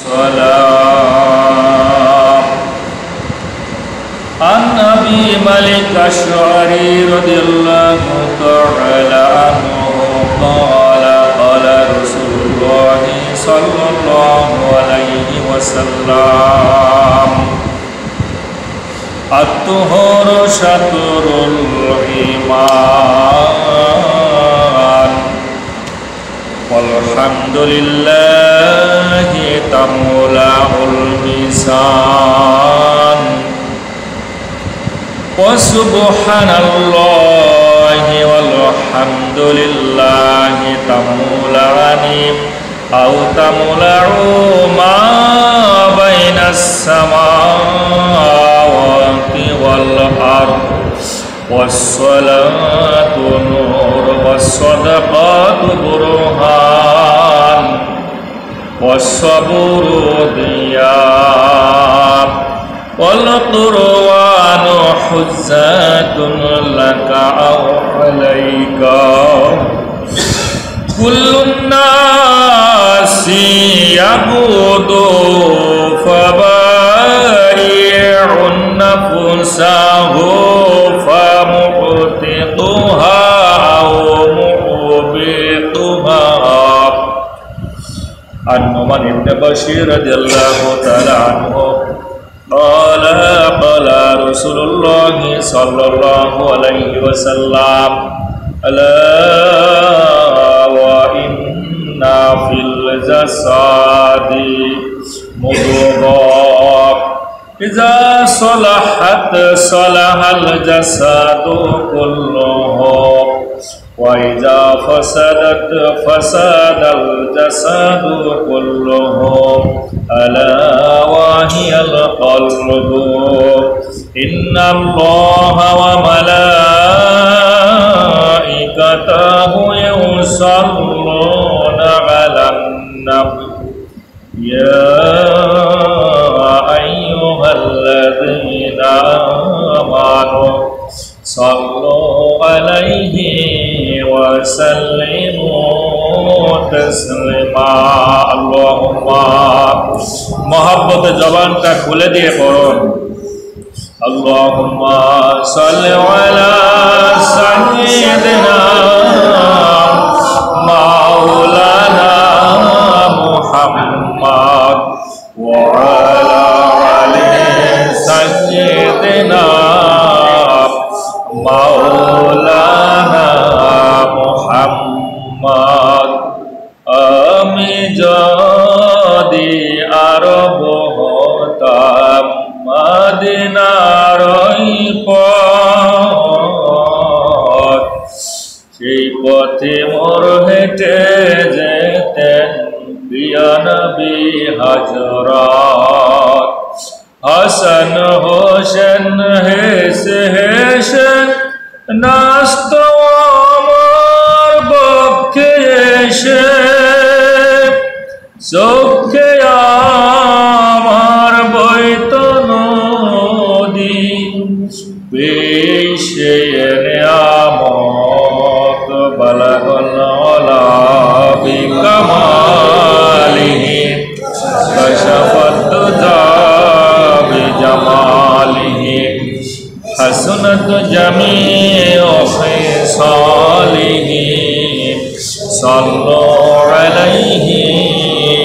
السلام. عن أبي مالك الأشعري رضي الله تعالى عنه قال قال رسول الله صلى الله عليه وسلم الطهور شطر الإيمان والحمد لله تملأ الميزان وسبحان الله والحمد لله تملأان أو تملأ ما بين السماوات والأرض والصلاة نور والصدقات برهان والصبر ضياء والقرآن حجة لك أو عليك كل الناس يعبد فبائع نفسه فمعتقها أو مؤبقها. عن نعمان بن بشير رضي الله تعالى عنه قال قال رسول الله صلى الله عليه وسلم ألا وإن في الجسد مضغة إذا صلحت صلح الجسد كله وإذا فسدت فسد الجسد كله ألا وهي القلب إن الله وملائكته يصلون على النبي يا أيها الذين آمنوا صلوا عليه وسلموا تسليما. اللهم محبت জবান টা খুলে দিয়ে পড়ুন اللهم صل على سيدنا مولانا محمد وعلى آل سيدنا مولانا محمد. আমি যদি আরব হতাম মদিনার পথ সেই পথে মোর হেঁটে যেতেন প্রিয় নবী হযরত হাসান হোসেন হেসে হেসে নাচত আমার পক্ষে এসে চোখে আমার বইত নদী পেশে নিয়ামত বালাগল বিকামালিহি কশফত বিজামালিহি হাসনাত জামিউ খিসালিহি সাল্লু আলাইহি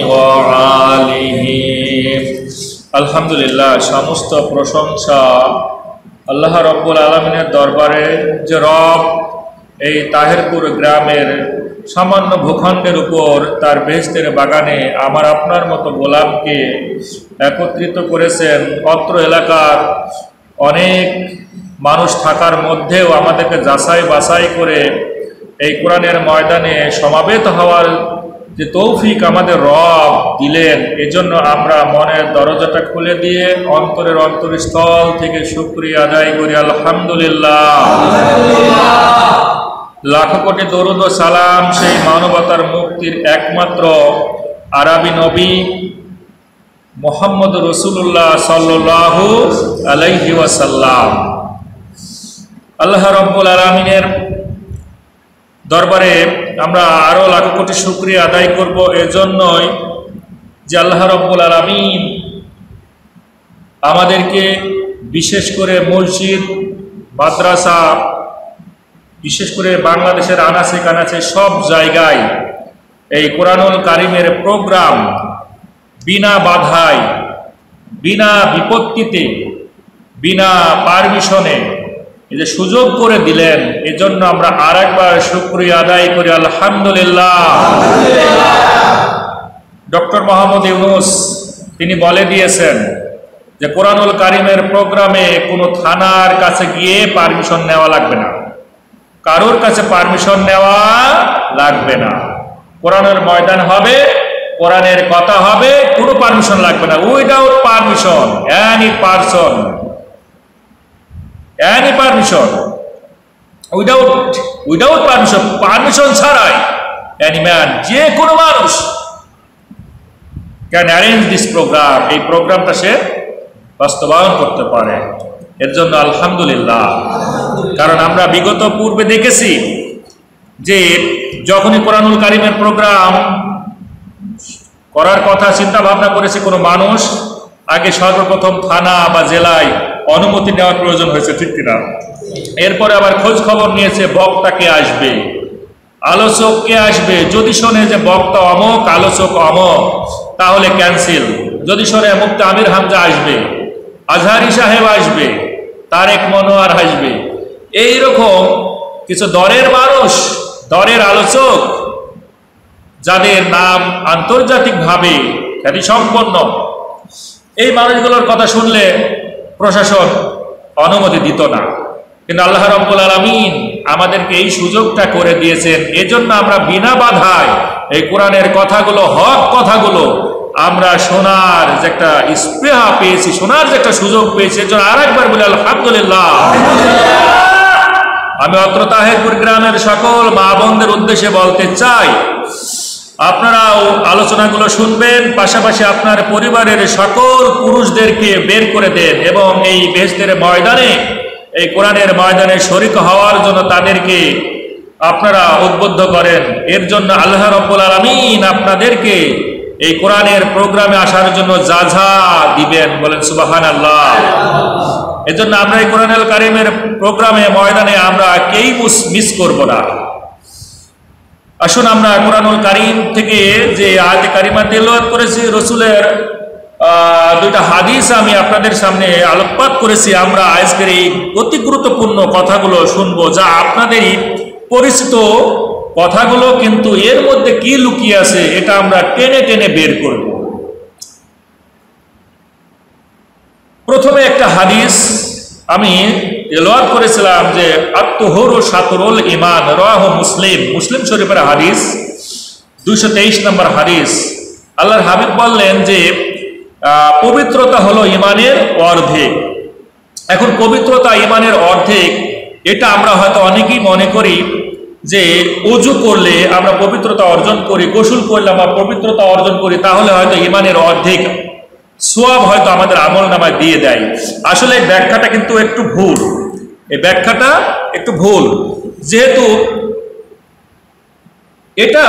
ওয়া আলিহি। আলহামদুলিল্লাহ, সমস্ত প্রশংসা আল্লাহ রব্বুল আলামিনের দরবারে যে রব এই তাহেরপুর গ্রামের সামান্য ভূখণ্ডের উপর তার বেহেশতের বাগানে আমার আপনার মতো গোলামকে একত্রিত করেছেন। অত্র এলাকার অনেক মানুষ থাকার মধ্যেও আমাদেরকে যাচাই বাছাই করে এই কোরআনের ময়দানে সমাবেত হওয়ার যে তৌফিক আমাদের রব দিলেন, এজন্য আমরা মনের দরজাটা খুলে দিয়ে অন্তরের অন্তরস্থল থেকে শুকরিয়া আদায় করি আলহামদুলিল্লাহ। লাখো কোটি দরুদ ও সালাম সেই মানবতার মুক্তির একমাত্র আরবি নবী মুহাম্মদ রাসূলুল্লাহ সাল্লাল্লাহু আলাইহি ওয়াসাল্লাম। আল্লাহ রাব্বুল আলামিনের দরবারে আমরা আরো লাখ কোটি শুকরিয়া আদায় করব। এজন্যই যে আল্লাহ রাব্বুল আলামিন আমাদেরকে বিশেষ করে মসজিদ, মাদ্রাসা, বিশেষ করে বাংলাদেশের আনাচে কানাচে সব জায়গায় এই কোরআনুল কারিমের প্রোগ্রাম বিনা বাধায়, বিনা বিপত্তিতে, বিনা পারমিশনে এই যে সুযোগ করে দিলেন, এজন্য আমরা আরেকবার শুকরিয়া আদায় করি আলহামদুলিল্লাহ। ডক্টর মোহাম্মদ ইউনূস তিনি বলে দিয়েছেন যে কোরআনুল কারিমের প্রোগ্রামে কোনো থানার কাছে গিয়ে পারমিশন নেওয়া লাগবে না, কারোর কাছে পারমিশন নেওয়া লাগবে না। কোরআনের ময়দান হবে, কোরআনের কথা হবে, কোনো পারমিশন লাগবে না। Without permission, any person, any permission, without permission, permission ছাড়াই এনি ম্যান, যে কোনো মানুষ ক্যান অ্যারেঞ্জ দিস প্রোগ্রাম, এই প্রোগ্রামটা সে বাস্তবায়ন করতে পারে। এর জন্য আলহামদুলিল্লাহ। কারণ আমরা বিগত পূর্বে দেখেছি যে যখনই কোরআনুল কারিমের প্রোগ্রাম করার কথা চিন্তা ভাবনা করেছে কোনো মানুষ, আগে সর্বপ্রথম থানা বা জেলায় অনুমতি নেওয়ার প্রয়োজন হয়েছে, ঠিক কিনা? এরপরে আবার খোঁজ খবর নিয়েছে বক্তা কে আসবে, আলোচক কে আসবে। যদি শোনে যে বক্তা অমক, আলোচক অমক, তাহলে ক্যান্সেল। যদি শোনে মুফতি আমির হামজা আসবে, আজহারি সাহেব আসবে, তারেক মনোয়ার আসবে, এইরকম কিছু দরের মানুষ, দরের আলোচক, যাদের নাম আন্তর্জাতিকভাবে খ্যাতিসম্পন্ন, এই মানুষগুলোর কথা শুনলে প্রশাসন অনুমতি দিত না। কিন্তু আল্লাহ রাব্বুল আলামিন আমাদেরকে এই সুযোগটা করে দিয়েছেন। এজন্য আমরা বিনা বাধায় এই কোরআনের কথাগুলো, হক কথাগুলো আমরা শোনার যে একটা স্পৃহা পেয়েছি, শোনার যে একটা সুযোগ পেয়েছি, এর জন্য আরেকবার বলি আলহামদুলিল্লাহ। আমি অত্র তাহেরপুর গ্রামের সকল মা বোনদের উদ্দেশ্যে বলতে চাই, আপনারাও আলোচনাগুলো শুনবেন, পাশাপাশি আপনার পরিবারের সকল পুরুষদেরকে বের করে দেন এবং এই বেহেশতের ময়দানে, এই কোরআনের ময়দানে শরীক হওয়ার জন্য তাদেরকে আপনারা উদ্বুদ্ধ করেন। এর জন্য আল্লাহ রাব্বুল আলামিন আপনাদেরকে এই কোরআনের প্রোগ্রামে আসার জন্য যা যা দিবেন, বলেন সুবহানাল্লাহ। এজন্য আমরা এই কোরআনুল কারিমের প্রোগ্রামে, ময়দানে আমরা কেই মিস করব না। আসুন আমরা কোরআনুল কারিম থেকে যে আয়াতে কারিমা তেলাওয়াত করেছি, রসুলের দুইটা হাদিস আমি আপনাদের সামনে আলোকপাত করেছি, আমরা আজকের এই অতি গুরুত্বপূর্ণ কথাগুলো শুনবো, যা আপনাদেরই পরিচিত কথাগুলো, কিন্তু এর মধ্যে কি লুকিয়ে আছে এটা আমরা টেনে টেনে বের করব। প্রথমে একটা হাদিস আমি তেলাওয়াত করেছিলাম যে আত-তুহুরু শাতরুল ঈমান, রাওয়াহু মুসলিম, মুসলিম শরীফের হাদিস, 223 নম্বর হাদিস। আল্লাহর হাবিব বললেন যে পবিত্রতা হলো ঈমানের অর্ধেক। এখন পবিত্রতা ঈমানের অর্ধেক, এটা আমরা হয়তো অনেকেই মনে করি যে ওযু করলে আমরা পবিত্রতা অর্জন করি, গোসল করলে আমরা পবিত্রতা অর্জন করি, তাহলে হয়তো ঈমানের অর্ধেক সওয়াব হয়তো আমাদের আমলনামায় দিয়ে দেয়। আসলে এই ব্যাখ্যাটা কিন্তু একটু ভুল, এই ব্যাখ্যাটা একটু ভুল। যেহেতু এটা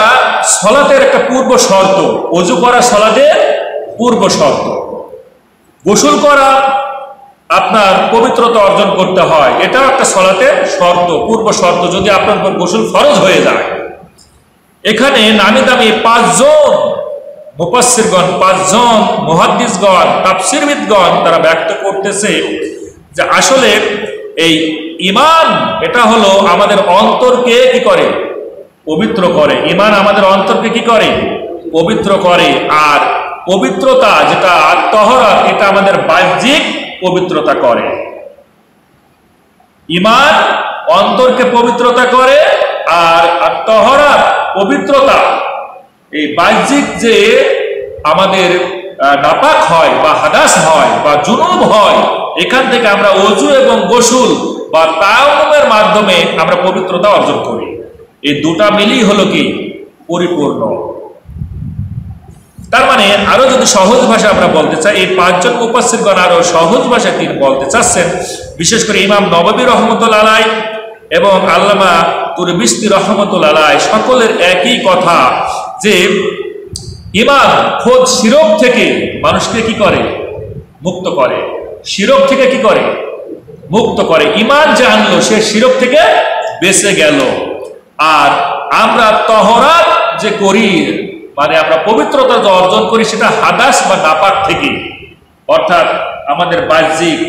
সলাতের একটা পূর্ব শর্ত, ওযু করা সলাতের পূর্ব শর্ত, গোসল করা আপনার পবিত্রতা অর্জন করতে হয়, এটা একটা সলাতের শর্ত, পূর্ব শর্ত, যদি আপনার উপর গোসল ফরজ হয়ে যায়। এখানে নামি দামি 5 জন মুফাসসিরগণ, 5 জন মুহাদ্দিসগণ, তাফসীরবিদগণ তারা ব্যক্ত করতেছে যে আসলে এই ঈমান এটা হলো আমাদের অন্তরকে কি করে, পবিত্র করে। ঈমান আমাদের অন্তরকে কি করে, পবিত্র করে। আর পবিত্রতা যেটা তাহরাত, এটা আমাদের বাহ্যিক পবিত্রতা করে। ঈমান অন্তরকে পবিত্রতা করে, আর তাহরাত পবিত্রতা এই বাহ্যিক যে আমাদের নাপাক হয় বা হাদাস হয় বা জুনুব হয়, এখান থেকে আমরা ওযু এবং গোসল বা তায়াম্মুমের মাধ্যমে আমরা পবিত্রতা অর্জন করি। এই দুটা মিলই হলো কি পরিপূর্ণ। তার মানে আরো যদি সহজ ভাষা আমরা বলতে চাই, এই 5 জন মুফাসসিরগণ আরো সহজ ভাষায় তিনি বলতে চাচ্ছেন, বিশেষ করে ইমাম নববী রহমতুল্লাহ আলাইহি এবং আল্লামা তুরবিস্তি রহমতুল্লাহ আলাইহি সকলের একই কথা যে ইমান খোদ শিরক থেকে মানুষকে কি করে? মুক্ত করে। শিরক থেকে কি করে? মুক্ত করে। ইমান যে আনলো সে শিরক থেকে বেঁচে গেল। আর আমরা তহরাত যে করি, মানে আমরা পবিত্রতা যে অর্জন করি, সেটা হাদাস বা নাপাক থেকে, অর্থাৎ আমাদের বাহ্যিক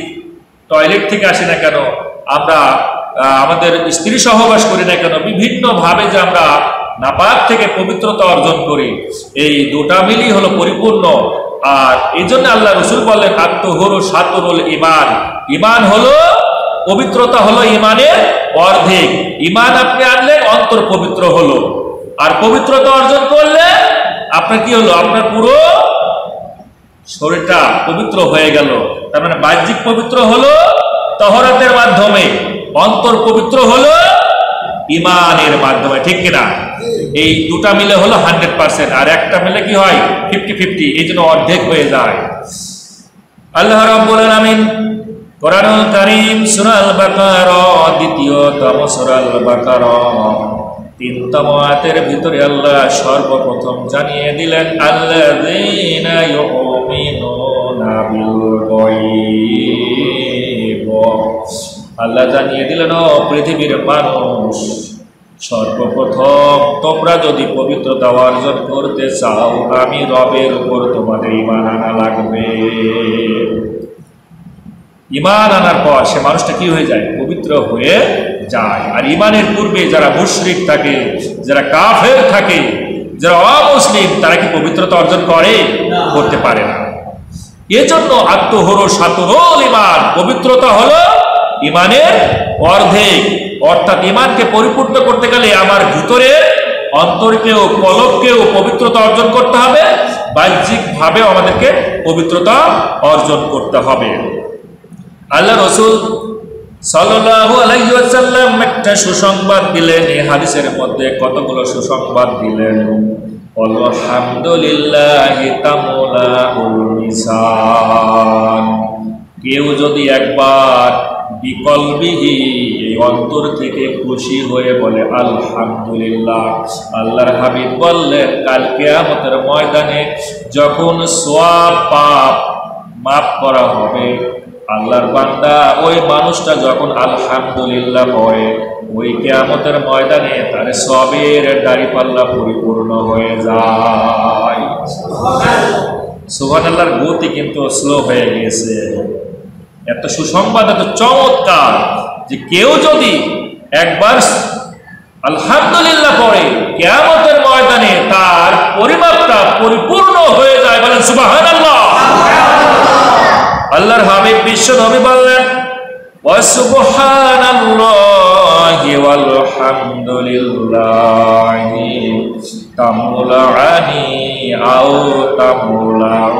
টয়লেট থেকে আসে না কেন, আমরা আমাদের স্ত্রী সহবাস করি না কেন, বিভিন্ন ভাবে যে আমরা নাপাক থেকে পবিত্রতা অর্জন করি, এই দুটা মিলই হলো পরিপূর্ণ। আর এই জন্য আল্লাহ রসুল বললেন আত্মহুরু সাতুরুল ইমান। ইমান হলো পবিত্রতা, হলো ইমানের অর্ধেক। ইমান আপনি আনলেন, অন্তর পবিত্র হলো। আর পবিত্রতা অর্জন করলে আপনার কি হলো? আপনার পুরো শরীরটা পবিত্র হয়ে গেল। তার মানে বাহ্যিক পবিত্র হলো তহরাতের মাধ্যমে, অন্তর পবিত্র হলো ইমানের মাধ্যমে, ঠিক কিনা? এই দুটা মিলে হলো 100%, আর একটা মিলে কি হয়? 50-50, এই জন্য অর্ধেক হয়ে যায়। আল্লাহ রাব্বুল আলামিন কোরআনুল কারীম সূরা আল বাকারা, দ্বিতীয়তম সূরা আল বাকারা 3তম আয়াতের ভিতরে আল্লাহ সর্বপ্রথম জানিয়ে দিলেন আল্লাযীনা ইউমিনুনা বিল গায়ব। আল্লাহ জানিয়ে দিলেন, ও পৃথিবীর মানুষ, সর্বপ্রথম তোমরা যদি পবিত্রতা অর্জন করতে চাও, আমি রবের উপর তোমাদের ঈমান আনা লাগবে। ঈমান আনার পর সে মানুষটা কি হয়ে যায়? পবিত্র হয়ে যায়। আর ঈমানের পূর্বে যারা মুশরিক থাকে, যারা কাফের থাকে, যারা অমুসলিম, তারা কি পবিত্রতা অর্জন করে? করতে পারে না। এজন্য আত্মহুরু সাতুরুল ইমান, পবিত্রতা হলো ইমানের অর্ধেক। অর্থাৎ ইমানকে পরিপূর্ণ করতে গেলে আমার ভিতরে অন্তরকেও, কলবকেও পবিত্রতা অর্জন করতে হবে, বাহ্যিকভাবেও আমাদেরকে পবিত্রতা অর্জন করতে হবে। আল্লাহ রাসূল সাল্লাল্লাহু আলাইহি ওয়াসাল্লাম একটা সুসংবাদ দিলেন। এই হাদিসের মধ্যে কতগুলো সুসংবাদ দিলেন। আলহামদুলিল্লাহি তামলাউল মিজান। কেউ যদি একবার বিকলবিহি, এই অন্তর থেকে খুশি হয়ে বলে আলহামদুলিল্লাহ, আল্লাহর হাবিব বললেন কাল কিয়ামতের ময়দানে যখন সওয়াব পাপ মাফ করা হবে, আল্লাহর বান্দা ওই মানুষটা যখন আলহামদুলিল্লাহ পড়ে, ওই কিয়ামতের ময়দানে তার সবের দাড়িপাল্লা পরিপূর্ণ হয়ে যায়। সুবহানাল্লাহর গতি কিন্তু স্লো হয়ে গিয়েছে। এত সুসংবাদ, এত চমৎকার যে কেউ যদি একবার আলহামদুলিল্লাহ পড়ে, কিয়ামতের ময়দানে তার পরিমাপটা পরিপূর্ণ হয়ে যায়। বলেন সুবহানাল্লাহ। আল্লাহর হাবিব বিশ্ব নবী বললেন ওয়া সুবহানাল্লাহি ওয়াল হামদুলিল্লাহি তামলাআনি আও তামলাউ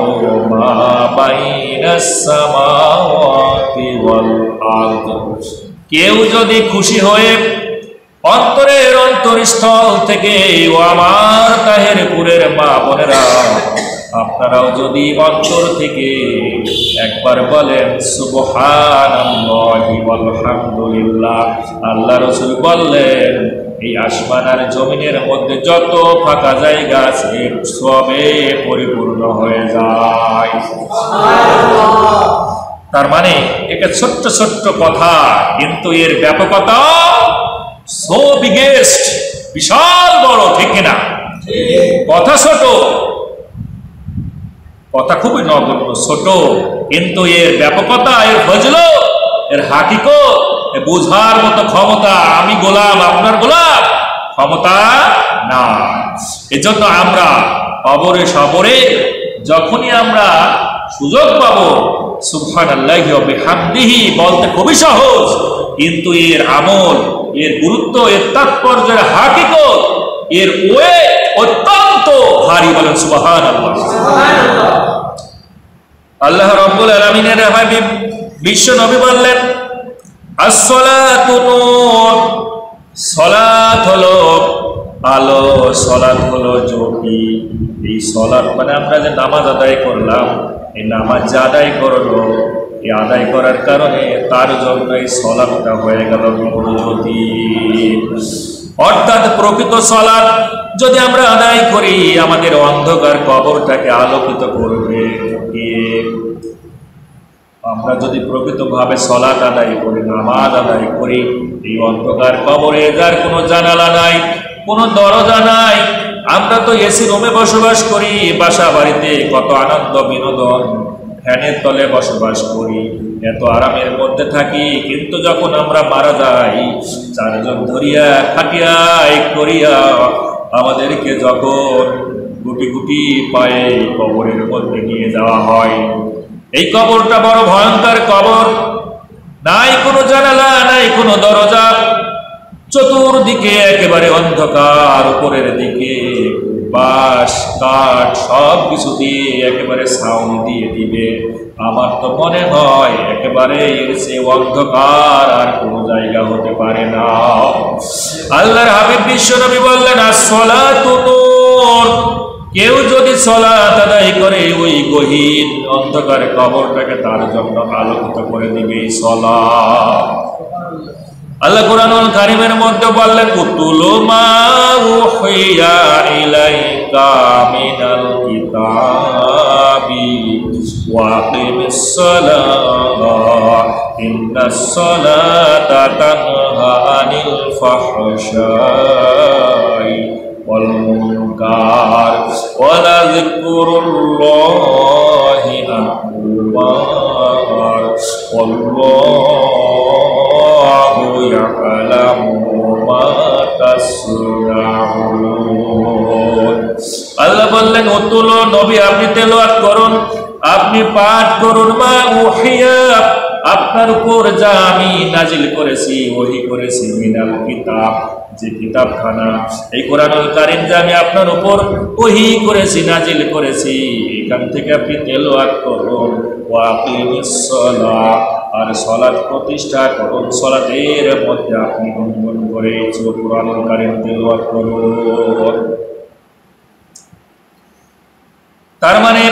মা বাইনাস সামাওয়াতি ওয়াল আরদ। কেউ যদি খুশি হয়ে অন্তরের অন্তরস্থল থেকে, ও আমার তাহেরপুরের মা বোনেরা, আপনারাও যদি অন্তর থেকে একবার বলেন সুবহানাল্লাহি ওয়াল হামদুলিল্লাহ, আল্লাহ রাসূল বললেন এই আসমান আর জমিনের মধ্যে যত ফাঁকা জায়গা আছে সবে পরিপূর্ণ হয়ে যায়। তার মানে এটা ছোট্ট ছোট্ট কথা, কিন্তু এর ব্যাপকতা সো বিগেস্ট, বিশাল বড়, ঠিক কিনা? কথা ছোট, কথা খুবই নগণ্য, ছোট, কিন্তু এর ব্যাপকতা, এর ফজলত, এর হাকিকত বোঝার মতো ক্ষমতা আমি গোলাম, আপনার গোলাম ক্ষমতা না। এজন্য আমরা অবরে সবরে যখনই আমরা সুযোগ পাবো সুবহানাল্লাহি ওয়া বিহামদিহি বলতে খুবই সহজ, কিন্তু এর আমল, এর গুরুত্ব, এর তাৎপর্যের হাকিকত, এর ওয়ে অত্যন্ত ভারী। বলেন সুবহানাল্লাহ। আল্লাহ রাব্বুল আলামিনের হাবিব বিশ্ব নবী বললেন আসসালাতু নূর, সালাত হলো আলো, সালাত হলো জ্যোতি। এই সালাত মানে আমরা যে নামাজ আদায় করলাম, এই নামাজ যে আদায় করলো, এই আদায় করার কারণে তার জন্য এই সালাতটা হয়ে গেল জ্যোতি। অর্থাৎ প্রকৃত সালাত যদি আমরা আদায় করি, আমাদের অন্ধকার কবরটাকে আলোকিত করবে কে? আমরা যদি প্রকৃতভাবে সালাত আদায় করি, নামাজ আদায় করি, এই অন্ধকার কবরে যার কোনো জানালা নাই, কোনো দরজা নাই, আমরা তো এসি রুমে বসবাস করি, বাসা বাড়িতে কত আনন্দ বিনোদন, ফ্যানের তলে বসবাস করি, এত আরামের মধ্যে থাকি, কিন্তু যখন আমরা মারা যাই, চারজন ধরিয়া খাটিয়ায় করিয়া আমাদেরকে যখন গুটি গুটি পায়ে কবরের মধ্যে নিয়ে যাওয়া হয়, এই কবরটা বড় ভয়ঙ্কর কবর। নাই কোনো জানালা, নাই কোনো দরজা, চতুর্দিকে একেবারে অন্ধকার, উপরের দিকে বাঁশ কাঠ সব কিছু দিয়ে একেবারে ছাউনি দিয়ে দিবে। আমার তো মনে হয় একেবারে এর সে অন্ধকার আর কোনো জায়গা হতে পারে না। আল্লাহর হাবিব বিশ্বনবী বললেন, আসসালাতু নূর। কেউ যদি সালাত আদায় করে, ওই গহীন অন্ধকার কবরটাকে তার জন্য আলোকিত করে দিবে এই সালাত। আল্লাহ কুরআনুল কারীমের মধ্যে বললেন, উতুলু মা উহিয়া ইলাইকা মিনাল কিতাবি ওয়া আকিমিস সালাত ইন্নাস সালাতা তানহা আনিল ফাহশাই ওয়াল মুনকার ওয়া লাযিকরুল্লাহি আকবার ওয়াল্লাহু ইয়ালামু মা তাসনাউন। আল্লাহ বললেন, উতুল, নবী আপনি তেলাওয়াত করুন, আপনি পাঠ করুন, মা উহিয়া, আপনার উপর যা আমি নাজিল করেছি, ওহী করেছি, মিনাল কিতাব, যে কিতাবখানা, এই কোরআনুল কারীম যা আমি আপনার উপর ওহী করেছি, নাজিল করেছি, এখান থেকে আপনি তেলাওয়াত করুন। ওয়া আকিমিস সালাত, আর সালাত প্রতিষ্ঠা করুন, সালাতের মধ্যে আপনি গুনগুন করে কোরআনুল কারীম তেলাওয়াত করুন। তার মানে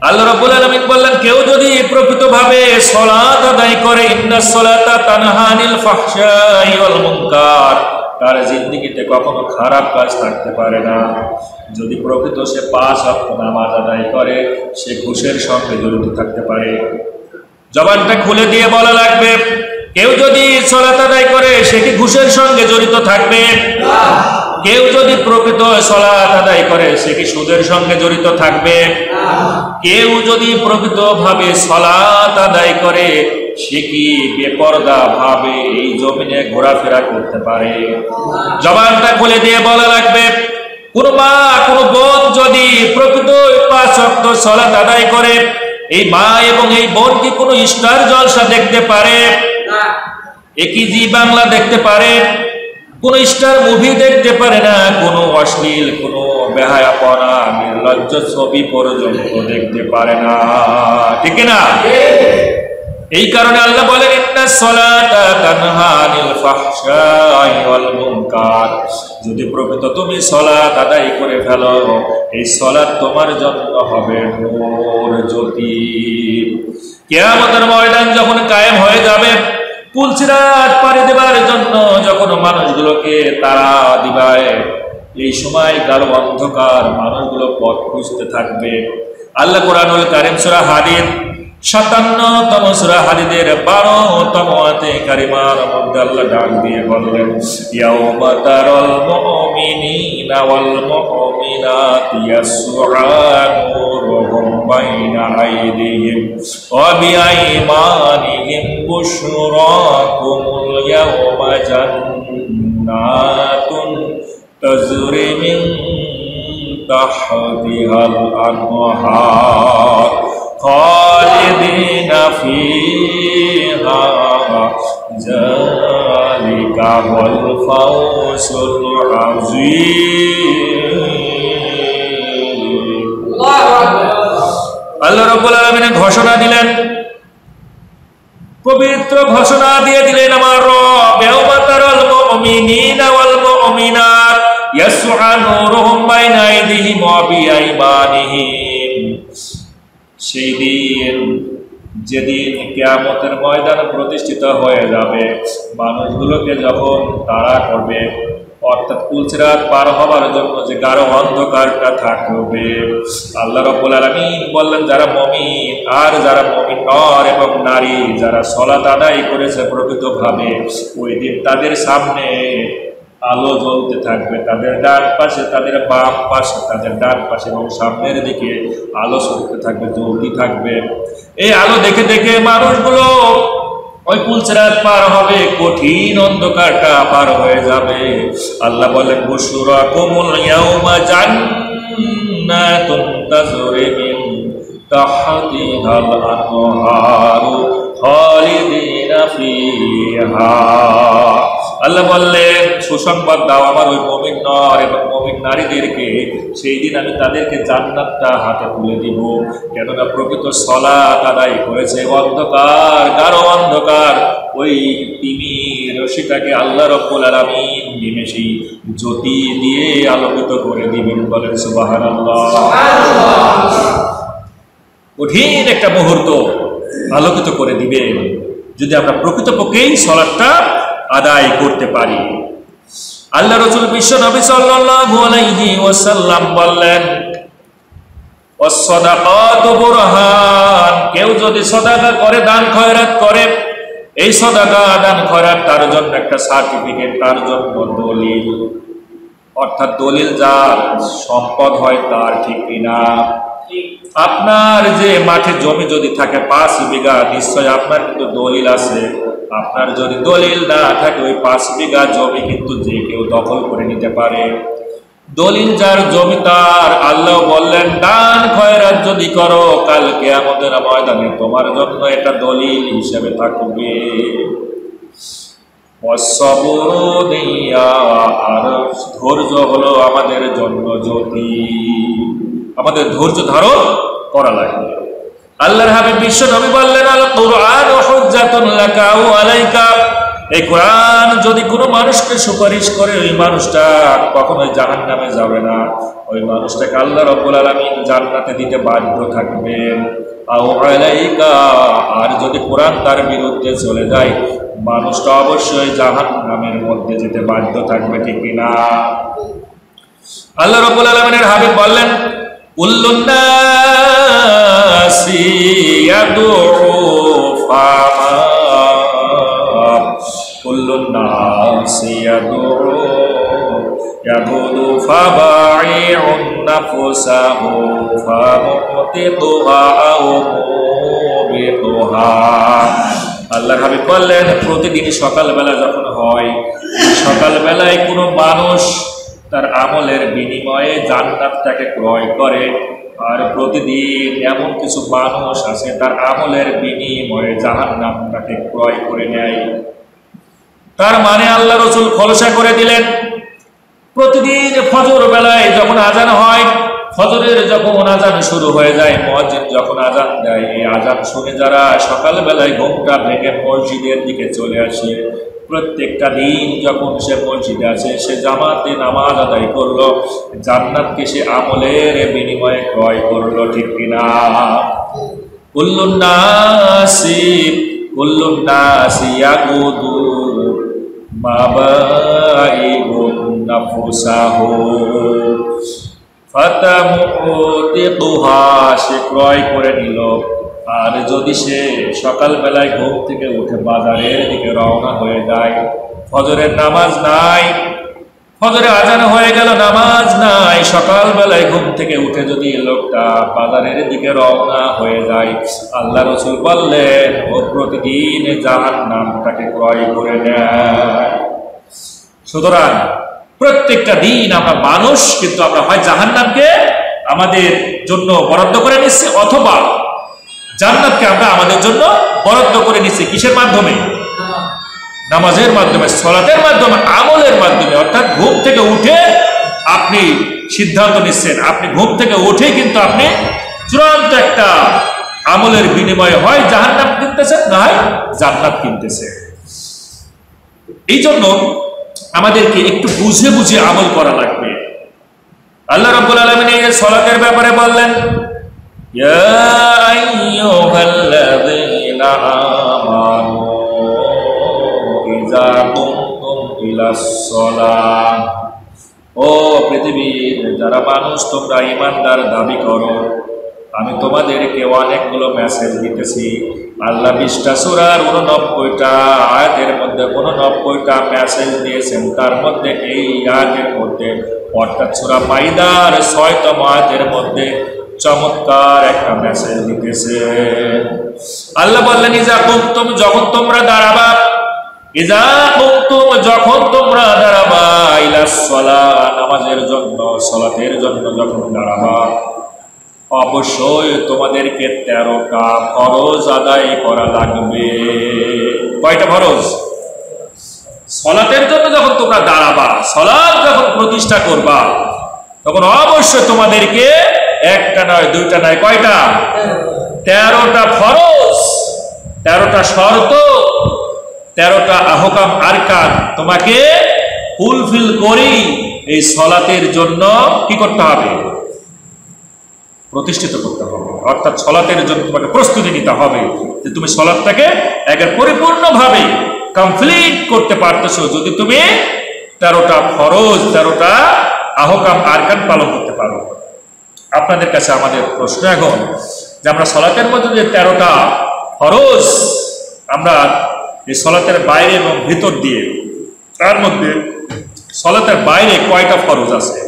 আল্লাহ রাব্বুল আলামিন বললেন, কেউ যদি প্রকৃতভাবে সালাত আদায় করে, ইন্নাস সালাতা তানহা আনিল ফাহশাই ওয়াল মুনকার, তার জিন্দেগিতে কখনো খারাপ কাজ থাকতে পারে না। যদি প্রকৃত সে 5 ওয়াক্ত নামাজ আদায় করে, সে ঘুষের সঙ্গে জড়িত থাকতে পারে। জবানটা খুলে দিয়ে বলা লাগবে, কেউ যদি সালাত আদায় করে, সে কি ঘুষের সঙ্গে জড়িত থাকবে? কেউ যদি প্রকৃত সালাত আদায় করে, সে কি সুদের সঙ্গে জড়িত থাকবে? কেউ যদি প্রকৃতভাবে সালাত আদায় করে, সে কি বেপরদা ভাবে এই জমিনে ঘোরাফেরা করতে পারে? জবানটা খুলে দিয়ে বলা লাগবে, কোন মা কোন বোন যদি প্রকৃত 5 ওয়াক্ত সালাত আদায় করে, এই মা এবং এই বোন কি কোনো স্টার জলসা দেখতে পারে? একই জি বাংলা দেখতে পারে? কোন স্টার মুভি দেখতে পারে না? কোন অশ্লীল, কোন বেহায়াপনা, নির্লজ্জ ছবি পর্যন্ত দেখতে পারে না, ঠিক না? এই কারণে আল্লাহ বলেন, ইন্নাস সালাতা তানহা আনিল ফাহশাই ওয়াল মুনকার। যদি প্রকৃত তুমি সালাত আদায় করে ফেলো, এই সালাত তোমার জন্য হবে নূর, জ্যোতি। কিয়ামতের ময়দান যখন কায়েম হয়ে যাবে, পুলসিরাত পাড়ি দেবার জন্য যখন মানুষগুলোকে তারা দিবায়, এই সময় গাঢ় অন্ধকার, মানুষগুলো পথ খুঁজতে থাকবে। আল্লাহ কুরআনুল কারীম সূরা হাদীদ 57তম সূরা হাদীদের 12তম আয়াতে কারিমার মধ্যে আল্লাহ ডাক দিয়ে বললেন, ইয়াউমা তারাল মুমিনিনা ওয়াল মুমিনাতি ইয়াসআ নূরুহুম বাইনা আইদিহিম ওয়া বিআইমানিহিম বুশরাকুমুল ইয়াউমা জান্নাতুন তাজরি মিন তাহতিহাল আনহার খালিদিনা ফিহা যালিকা ওয়াল ফাওজুল আযীম। আল্লাহ রাব্বুল আলামিন ঘোষণা দিলেন, পবিত্র ঘোষণা দিয়ে দিলেন আমার রব, ইয়াউমা তারাল মুমিনিনা ওয়াল মুমিনাত ইয়াসআ নূরুহুম বাইনা আইদিহিম ওয়া বিআইমানিহিম। সেই দিন, যেদিন কিয়ামতের ময়দান প্রতিষ্ঠিত হয়ে যাবে, মানুষগুলোকে যখন তাড়া করবে, অর্থাৎ পুলসিরাত পার হবার জন্য যে গাঢ় অন্ধকারটা থাকবে, আল্লাহ রাব্বুল আলামিন বললেন যারা মুমিন আর যারা মুমিন নর এবং নারী যারা সালাত আদায় করেছে প্রকৃতভাবে, ওই দিন তাদের সামনে আলো জ্বলতে থাকবে, তাদের ডান পাশে, তাদের বাম পাশে, তাদের ডান পাশে এবং সামনের দিকে আলো জ্বলতে থাকবে, জ্বলতে থাকবে। এই আলো দেখে দেখে মানুষগুলো ওই পুলসিরাত পার হবে, কঠিন অন্ধকারটা পার হয়ে যাবে। আল্লাহ বলেন বুশরাকুমুল ইয়াউমা জান্নাতুন তাজরি মিন তাহতিহাল আনহারু খালিদিনা ফিহা। আল্লাহ বললেন সুসংবাদ দাও আমার ওই মুমিন নর এবং মুমিন নারীদেরকে, সেই দিন আমি তাদেরকে জান্নাতটা হাতে তুলে দিব। কেননা প্রকৃত সালাত আদায় করেছে। অন্ধকার, গাঢ় অন্ধকার, ওই তিমির রশিটাকে আল্লাহ রাব্বুল আলামিন নিমেষেই জ্যোতি দিয়ে আলোকিত করে দিবেন। বলেন সুবহানাল্লাহ। কঠিন একটা মুহূর্ত আলোকিত করে দিবেন যদি আমরা প্রকৃতপক্ষেই সালাতটা আদায় করতে পারি। আল্লাহ রাসূল বিশ্ব নবী সাল্লাল্লাহু আলাইহি ওয়াসাল্লাম বললেন ওয়াসসাদাকাতু বুরহান, কেউ যদি সাদাকা করে, দান খয়রাত করে, এই সাদাকা দান খয়রাত তার জন্য একটা সার্টিফিকেট, তার জন্য দলিল। অর্থাৎ দলিল যার সম্পদ হয় তার, ঠিক কিনা? আপনার যে মাঠে জমি যদি থাকে 5 বিঘা, নিশ্চয় আপনার কিন্তু দলিল আছে। আপনার যদি দলিল না থাকে ওই 5 বিঘা জমি কিন্তু যে কেউ দখল করে নিতে পারে। দলিল যার জমি তার, আল্লাহ বললেন দান খয়রাত যদি করো কাল কিয়ামতের ময়দানে তোমার জন্য এটা দলিল হিসেবে থাকবে। আর ধৈর্য হলো আমাদের জন্য জ্যোতি, আমাদের ধৈর্য ধারণ করা লাগবে। আল্লাহর হাবিব বিশ্ব নবী বললেন আল কুরআন হুজ্জাতুন লাকা ওয়া আলাইকা, এই কোরআন যদি কোনো মানুষকে সুপারিশ করে ওই মানুষটা কখনোই জাহান্নামে যাবে না, ওই মানুষটাকে আল্লাহ রাব্বুল আলামিন জান্নাতে দিতে বাধ্য থাকবেন। আও আলাইকা, আর যদি কোরআন তার বিরুদ্ধে চলে যায় মানুষটা অবশ্যই জাহান্নামের মধ্যে যেতে বাধ্য থাকবে, ঠিক কিনা? আল্লাহ রাব্বুল আলামিনের হাবিব বললেন কুল্লুন নাসি ইয়াদউ ফামা, কুল্লুন নাসি ইয়াদউ ফাবাইউন নাফসাহু ফামুতিতুহা আও মুবিতুহা। আল্লাহর হাবিব বললেন প্রতিদিন সকালবেলা যখন হয়, সকালবেলায় কোনো মানুষ তার আমলের বিনিময়ে জান্নাতটাকে ক্রয় করে, আর প্রতিদিন এমন কিছু মানুষ আছে তার আমলের বিনিময়ে জাহান্নামটাকে ক্রয় করে নেয়। তার মানে আল্লাহ রাসূল খোলাসা করে দিলেন প্রতিদিন ফজর বেলায় যখন আজান হয়, ফজরের যখন আজান শুরু হয়ে যায়, মুয়াজ্জিন যখন আজান দেয়, এই আজান শুনে যারা সকালবেলায় ঘুমটা ভেঙে মসজিদের দিকে চলে আসে, প্রত্যেকটা দিন যখন সে মসজিদে আছে, সে জামাতে নামাজ আদায় করলো, জান্নাতকে সে আমলের বিনিময়ে ক্রয় করলো, ঠিক কিনা? কুল্লুন নাসি ইয়াকুদু মাবাইগুন নাফসাহু ফাতামুতিতুহা, সে ক্রয় করে নিল। আর যদি সে সকালবেলায় ঘুম থেকে উঠে বাজারের দিকে রওনা হয়ে যায়, ফজরের নামাজ নাই, ফজরে আজান হয়ে গেল, নামাজ নাই, সকালবেলায় ঘুম থেকে উঠে যদি লোকটা বাজারের দিকে রওনা হয়ে যায়, আল্লাহ রাসূল বললেন ও প্রতিদিন জাহান্নামটাকে ক্রয় করে নেয়। সুতরাং প্রত্যেকটা দিন আমরা মানুষ, কিন্তু আমরা হয় জাহান্নামকে আমাদের জন্য বরাদ্দ করে নিচ্ছি, অথবা জান্নাতকে আমরা আমাদের জন্য বরাদ্দ করে নিচ্ছি। কিসের মাধ্যমে? নামাজের মাধ্যমে, সালাতের মাধ্যমে, আমলের মাধ্যমে। অর্থাৎ ঘুম থেকে উঠে আপনি সিদ্ধান্ত নিচ্ছেন, আপনি ঘুম থেকে উঠে কিন্তু আপনি চূড়ান্ত একটা আমলের বিনিময়ে হয় জাহান্নাম কিনতেছেন, না হয় জান্নাত কিনতেছেন। এই জন্য আমাদেরকে একটু বুঝে বুঝে আমল করা লাগবে। আল্লাহ রাব্বুল আলামিন এই সালাতের ব্যাপারে বললেন ইয়া আইয়ুহাল্লাযীনা আমানু ইযা কুমতুম ইলা ইলাস সালাহ। ও পৃথিবীর যারা মানুষ, তোমরা ঈমানদার দাবি করো, আমি তোমাদেরকে অনেকগুলো মেসেজ দিতেছি। আল্লাহ 20টা সূরার 89টা আয়াতের মধ্যে 89টা মেসেজ দিয়েছেন। তার মধ্যে এই আয়াতের মধ্যে অর্থাৎ সূরা মাইদার 6তম আয়াতের মধ্যে চমৎকার একটা মেসেজ দিতেছে। আল্লাহ বললেন, ইজা কুনতুম, যখন তোমরা দাঁড়াবা, ইজা কুনতুম, যখন তোমরা দাঁড়াবা, ইলাস সালাহ, নামাজের জন্য, সালাতের জন্য যখন দাঁড়াবা, অবশ্যই তোমাদেরকে 13টা ফরজ আদায় করা লাগবে। কয়টা ফরজ? সালাতের জন্য যখন তোমরা দাঁড়াবা, সালাত যখন প্রতিষ্ঠা করবা, তখন অবশ্যই তোমাদেরকে একটা নয়, দুইটা নয়, কয়টা? 13টা ফরজ, 13টা শর্ত, 13টা আহকাম আরকান তোমাকে ফুলফিল করি এই সালাতের জন্য কি করতে হবে? প্রতিষ্ঠিত করতে হবে। অর্থাৎ সালাতের জন্য তোমাকে প্রস্তুতি নিতে হবে যে তুমি সালাতটাকে একেবারে পরিপূর্ণভাবে কমপ্লিট করতে পারতেছো যদি তুমি 13টা ফরজ, 13টা আহকাম আরকান পালন করতে পারো। আপনাদের কাছে আমাদের প্রশ্ন এখন যে আমরা সালাতের মধ্যে যে 13টা ফরজ, আমরা এই সালাতের বাইরে এবং ভিতর দিয়ে, তার মধ্যে সালাতের বাইরে কয়টা ফরজ আছে?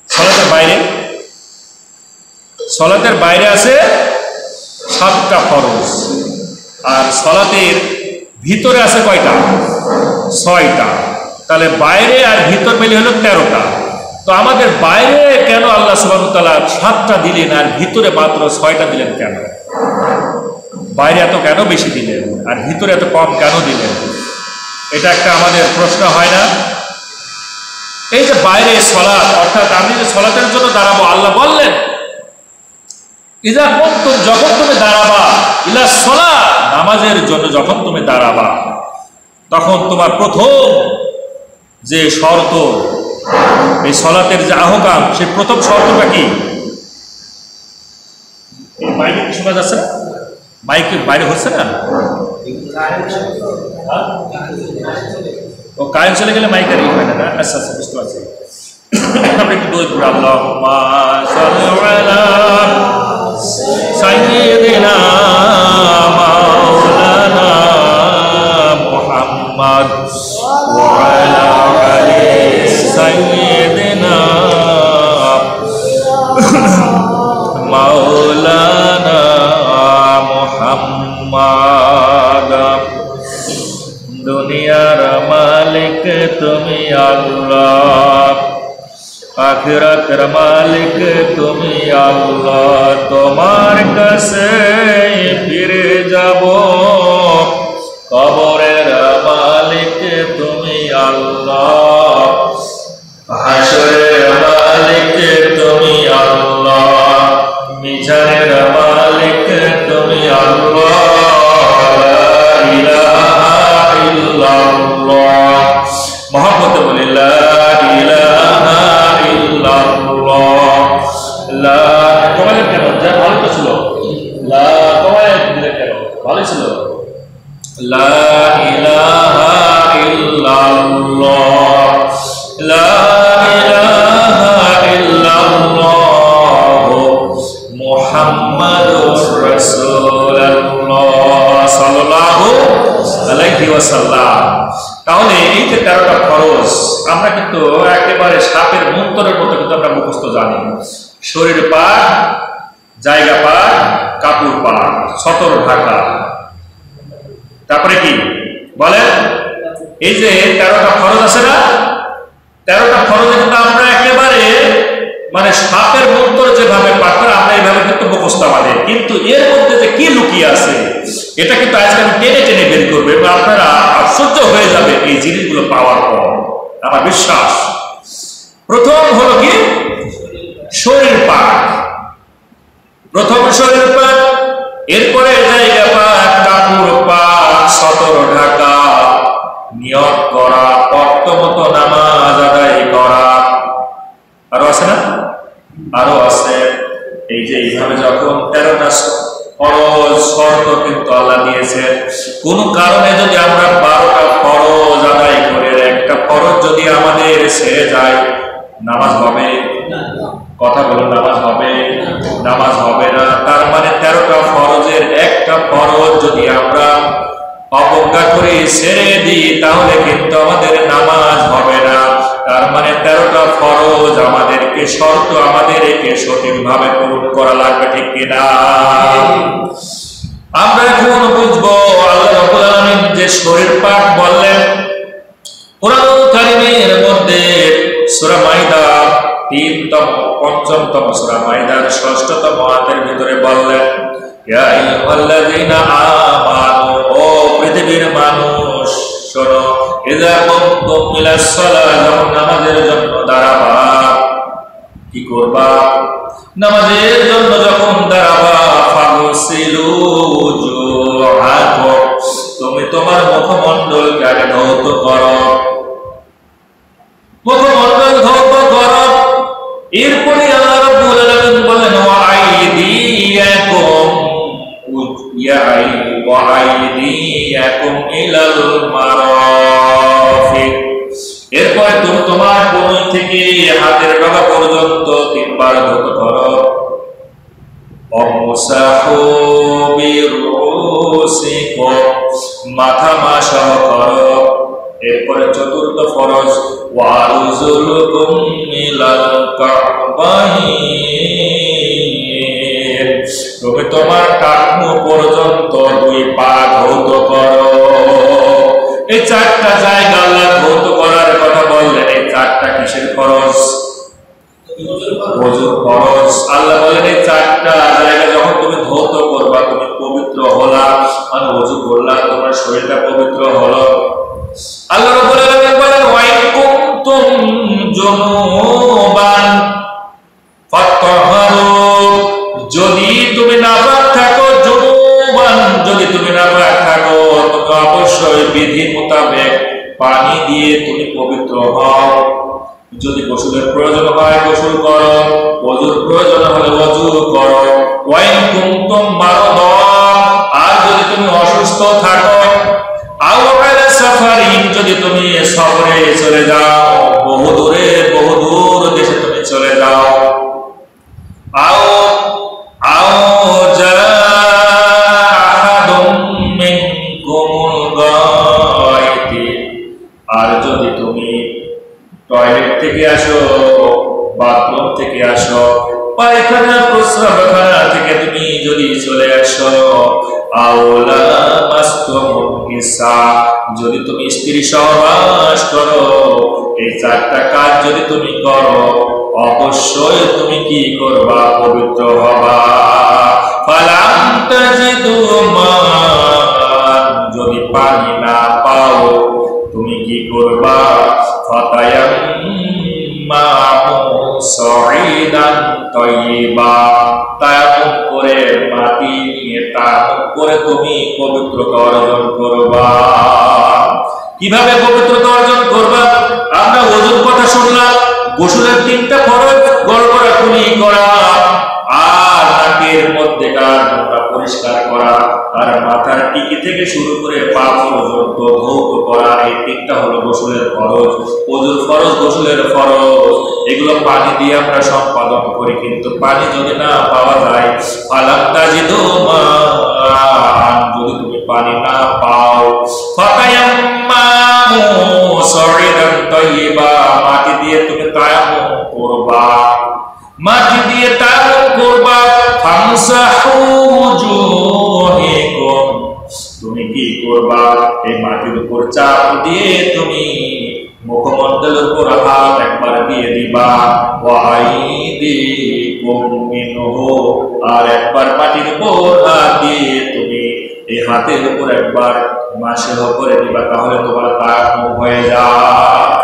সালাতের বাইরে, সালাতের বাইরে আছে 7টা ফরজ, আর সালাতের ভিতরে আছে কয়টা? 6টা। তাহলে বাইরে আর ভিতর মিলে হলো 13টা। তো আমাদের বাইরে কেন আল্লাহ সুবহানাহু ওয়া তাআলা 7টা দিলেন আর ভিতরে মাত্র 6টা দিলেন কেন? বাইরে এত কেন বেশি দিলেন আর ভিতরে এত কম কেন দিলেন? এটা একটা আমাদের প্রশ্ন হয় না? এই যে বাইরে সালাত, অর্থাৎ আমি যে সালাতের জন্য দাঁড়াবো, আল্লাহ বললেন ইজা কুনতুম, যখন তুমি দাঁড়াবা, ইলাস সালাহ, নামাজের জন্য যখন তুমি দাঁড়াবা, তখন তোমার প্রথম যে শর্ত, এই সালাতের যে আহকাম, সেই প্রথম শর্তটা কি? এই মাইকে কি শোনা যাচ্ছে? মাইকে বাইরে হচ্ছে না? ও কারেন্ট চলে গেলে মাইক আর হয় না? আচ্ছা আচ্ছা, বুঝতে পারছি। আমরা একটু দোয়া করি, আল্লাহুম্মা সাল্লি আলা সাইয়্যিদিনা মাওলানা মুহাম্মদ ওয়া আলা আলি সাইয়্যিদিনা মাওলানা মুহাম্মদ। দুনিয়ার মালিক তুমি আল্লাহ, আখিরাতের মালিক তুমি আল্লাহ, তোমার কাছে ফিরে যাব। কবরের মালিক তুমি আল্লাহ, হাসরের মালিক তুমি আল্লাহ, মিজানের মালিক তুমি আল্লাহ। লা ইলাহা ইল্লাল্লাহ, মুহাম্মদ বলি লা ইলাহা ইল্লাল্লাহ। লা, তোমাদের কেন যা ভালো তো ছিল, লা তোমাদের দিলে কেন ভালো ছিল। লা ইলাহা ইল্লাল্লাহ, লা ইলাহা ইল্লাল্লাহ, মুহাম্মাদুর রাসূলুল্লাহ সাল্লাল্লাহু আলাইহি ওয়াসাল্লাম। তাহলে এই যে 13টা ফরজ আমরা কিন্তু একেবারে সাপের মন্তরের মতো কিন্তু আমরা মুখস্থ জানি। শরীর পাক, জায়গা পাক, কাপড় পাক, সতর ঢাকা, তারপরে কি বলেন? এই যে 13টা ফরজ আছে না, 13টা ফরজ কিন্তু আমরা একেবারে মানে সাপের মন্তর যেভাবে পাক করে আমরা এইভাবে কিন্তু মুখস্থ আমাদের, কিন্তু এর মধ্যে যে কি লুকিয়ে আছে এটা কিন্তু আজকে আমি টেনে টেনে বের করবো এবং আপনারা আশ্চর্য হয়ে যাবে এই জিনিসগুলো পাওয়ার পর, আমার বিশ্বাস। প্রথম হলো কি? শরীর পাক। প্রথম শরীর পাক, এরপরে জায়গা পাক, কাপড় পাক, সতর ঢাকা, নিয়ত করা, কর্তমত নামাজ আদায় করা। আরো আছে না? আরো আছে। এই যে এইভাবে যখন 13টা ফরজ শর্ত কিন্তু আল্লাহ দিয়েছে, কোন কারণে যদি আমরা 12টা ফরজ আদায় করে যদি আমাদের ছেড়ে যায়, নামাজ হবে? কথা বলো, নামাজ হবে? নামাজ হবে না। তার মানে 13টা ফরজের একটা ফরজ যদি আমরা অবজ্ঞা করে ছেড়ে দিই, তাহলে কিন্তু আমাদের নামাজ হবে না। তার মানে 13টা ফরজ আমাদেরকে আমাদেরকে সঠিকভাবে পূরণ করা লাগবে, ঠিক কিনা? আমরা এখন বুঝবো আল্লাহ রাব্বুল আলামিন যে শরীর পাক বললেন কোরআনুল কারীমের মধ্যে সূরা মাইদা 5তম সূরা মাইদার 6তম আয়াতের ভিতরে বললেন, ইয়া আইয়ুহাল্লাযীনা আমানু, ও পৃথিবীর মানুষ শোনো, ইযা কুমতুম ইলাস সালাহ, যখন নামাজের জন্য দাঁড়াবা, কি করবা? নামাজের জন্য যখন দাঁড়াবা, ফাগসিলু উজুহাকুম, তুমি তোমার মুখমণ্ডলকে আগে ধৌত করো, মুখমণ্ডল ধৌত করো। এরপরে আল্লাহ রাব্বুল আলামিন বলেন, ওয়া আইদিয়াকুম ইলাল মারাফিক, এরপরে তুমি তোমার কোণই থেকে হাতের ডগা পর্যন্ত 3 বার ধৌত করো। ওয়ামসাহু বিরুসিকুম, মাথা মাসাহ করো। এরপরে 4র্থ ফরজ, ওয়ারজুলকুম ইলাল কাবাইন, তুমি তোমার টাকনু পর্যন্ত 2 পা ধৌত করো। এই 4টা জায়গা আল্লাহ ধৌত করার কথা বললেন। এই 4টা কিসের ফরজ? ওযুর ফরজ। আল্লাহ বলেন এই 4টা জায়গা যখন তুমি ধৌত করবা, তুমি পবিত্র হলা, মানে ওযু করলা, তোমার শরীরটা পবিত্র হলো। আল্লাহ রাব্বুল আলামিন বলেন, ওয়া ইন কুনতুম জুনুবান ফাত্তাহহারু, যদি তুমি নাপাক থাকো, জুনুবান, যদি তুমি নাপাক থাকো, তবে অবশ্যই বিধি মোতাবেক পানি দিয়ে তুমি পবিত্র হও। যদি গোসলের প্রয়োজন হয় গোসল করো, ওযুর প্রয়োজন হলে ওযু করো। ওয়া ইন কুনতুম মারদা, আর যদি তুমি অসুস্থ থাকো, আও আলা সাফারিন, যদি তুমি সফরে চলে যাও, বহু দূর দেশে তুমি চলে যাও, আও জা আহাদুম মিনকুমুল গায়তি, আর যদি তুমি টয়লেট থেকে আসো, বাথরুম থেকে আসো, পায়খানা প্রস্রাবখানা থেকে তুমি যদি চলে আসো, আওলা মাসতুমুন নিসা, যদি তুমি স্ত্রী সহবাস করো, এই 4টা কাজ যদি তুমি করো, অবশ্যই তুমি কি করবা? পবিত্র হবা। ফালাম তাজিদু মান, যদি পানি না পাও, তুমি কি করবা? ফাতায়াম্মামু সাঈদান তাইয়্যিবা, তায়াম্মুম করে, মাটি নিয়ে তায়াম্মুম করে তুমি পবিত্রতা অর্জন করবা। কিভাবে পবিত্রতা অর্জন করবা? আমরা ওযুর কথা শুনলাম, গোসলের 3টা ফরজ, গড়গড়া কুলি করা, আর নাকের মধ্যেকার নোংরা পরিষ্কার করা, আর মাথার টিকি থেকে শুরু করে পা পর্যন্ত ধৌত করা, এই 3টা হলো গোসলের ফরজ। ওযুর ফরজ, গোসলের ফরজ, এগুলো পানি দিয়ে আমরা সম্পাদন করি। কিন্তু পানি যদি না পাওয়া যায়, ফালাম তাজিদু মান, যদি তুমি পানি না পাও, ফাতায়াম্মামু সাঈদান তাইয়্যিবা, মাটি দিয়ে তুমি তায়াম্মুম করবা, মাটি দিয়ে তায়াম্মুম করবা। ফামসাহু ওয়াজুহাকুম, তুমি কি করবা? এই মাটির উপর চাপ দিয়ে তুমি মুখমণ্ডলের উপর হাত একবার দিয়ে দিবা, ওয়া আইদিকুম মিনহু, আর একবার মাটির উপর হাত দিয়ে তুমি এই হাতের উপর একবার মাসের উপরে দিবা, তাহলে তোমার তায়াম্মুম হয়ে যায়।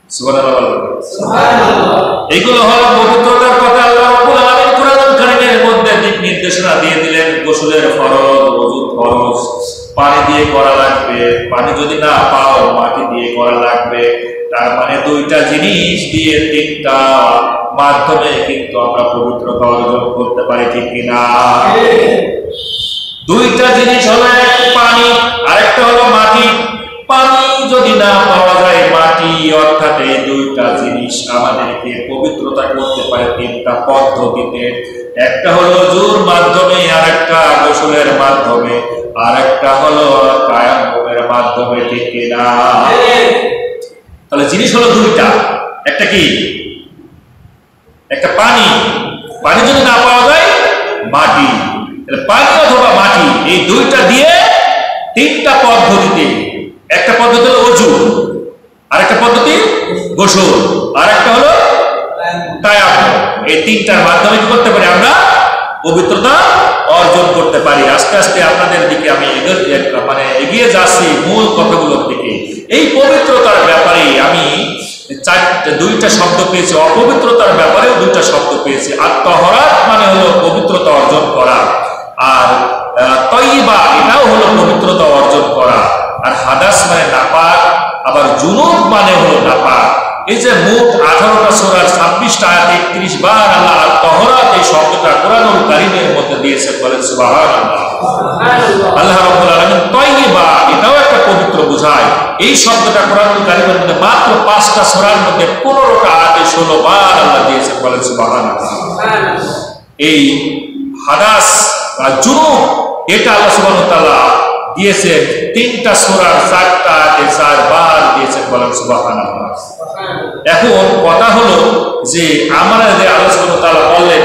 সুবহানাল্লাহ, সুবহানাল্লাহ। এগুলো হলো পবিত্রতার কথা। আল্লাহ রাব্বুল আলামিন কোরআনুল কারীমের মধ্যে দিক নির্দেশনা দিয়ে দিলেন। গোসলের ফরজ, ওযুর ফরজ পানি দিয়ে করা লাগবে, পানি যদি না পাও মাটি দিয়ে করা লাগবে। তার মানে 2টা জিনিস দিয়ে 3টা মাধ্যমে কিন্তু আমরা পবিত্রতা অর্জন করতে পারি, ঠিক কিনা? 2টা জিনিস হলো, এক পানি, আরেকটা হলো মাটি। পানি যদি না পাওয়া যায়, মাটি মাটি, অর্থাৎ এই দুইটা জিনিস আমাদেরকে পবিত্রতা করতে পারে তিনটা পদ্ধতিতে। একটা হলো ওযুর মাধ্যমে, আর একটা গোসলের মাধ্যমে, আর একটা হলো তায়াম্মুমের মাধ্যমে। ঠিক কিনা? তাহলে জিনিস হলো দুইটা। একটা কি? একটা পানি। পানি যদি না পাওয়া যায়, মাটি। পানি অথবা মাটি, এই দুইটা দিয়ে তিনটা পদ্ধতিতে, একটা পদ্ধতি হলো ওযু, আরেকটা পদ্ধতি গোসল, আর একটা হলো তায়াম্মুম। এই তিনটার মাধ্যমে কি করতে পারি? আমরা পবিত্রতা অর্জন করতে পারি। আস্তে আস্তে আপনাদের দিকে আমি এগিয়ে যাচ্ছি মূল কথাগুলোর দিকে। এই পবিত্রতার ব্যাপারে আমি দুইটা শব্দ পেয়েছি, অপবিত্রতার ব্যাপারেও দুইটা শব্দ পেয়েছি। আত-তাহরাত মানে হলো পবিত্রতা অর্জন করা, আর তয়্যিবা এটাও হলো পবিত্রতা অর্জন করা, আর হাদাস মানে নাপাক, আবার জুনুব মানে হলো নাপাক। এই যে মোট 18টা সূরার 26টা আয়াতে 31 বার আল্লাহ আত-তাহরাত এই শব্দটা কোরআনুল কারীমের মধ্যে দিয়েছে। বলেন সুবহানাল্লাহ। আল্লাহ রাব্বুল আলামিন তয়্যিবা এটাও একটা পবিত্র বোঝায়। এই শব্দটা কোরআনুল কারীমের মধ্যে মাত্র 5টা সূরার মধ্যে 15টা আয়াতে 16 বার আল্লাহ দিয়েছে। বলেন সুবহানাল্লাহ। এই হাদাস বা জুনুব এটা আল্লাহ সুবহানাহু ওয়া তাআলা দিয়েছে 3টা সূরার 4টা আয়াতে 4 বার দিয়েছে। বলেন সুবহানাল্লাহ। এখন কথা হলো যে আমরা যে আল্লাহ সুবহানাহু ওয়া তাআলা বললেন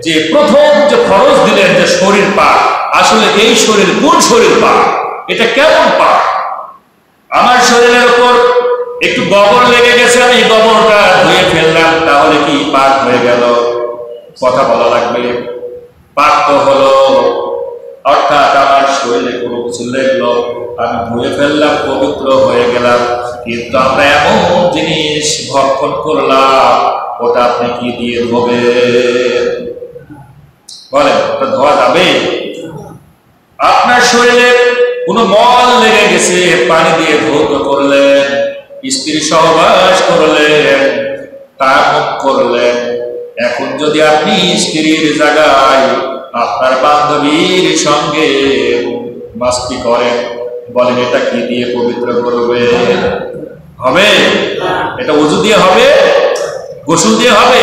যে প্রথম যে ফরজ দিলেন যে শরীর পাক, আসলে এই শরীর কোন শরীর পাক? এটা কেমন পাক? আমার শরীরের উপর একটু গোবর লেগে গেছে, আমি এই গোবরটা ধুয়ে ফেললাম, তাহলে কি পাক হয়ে গেল? কথা বলা লাগবে। পাক তো হলো, অর্থাৎ আমার শরীরে কোনো কিছু লেগলো, আমি ধুয়ে ফেললাম, পবিত্র হয়ে গেলাম। কিন্তু আমরা এমন জিনিস ভক্ষণ করলাম, ওটা আপনি কি দিয়ে ধোবেন? বলেন, ওটা ধোয়া যাবে? আপনার শরীরে কোনো মল লেগে গেছে, পানি দিয়ে ধৌত করলেন, স্ত্রী সহবাস করলেন, তায়াম্মুম করলেন। এখন যদি আপনি স্ত্রীর জায়গায় আপনার বান্ধবীর সঙ্গে মাস্তি করেন, বলেন এটা কি দিয়ে পবিত্র করবে? হবে? এটা ওযু দিয়ে হবে? গোসল দিয়ে হবে?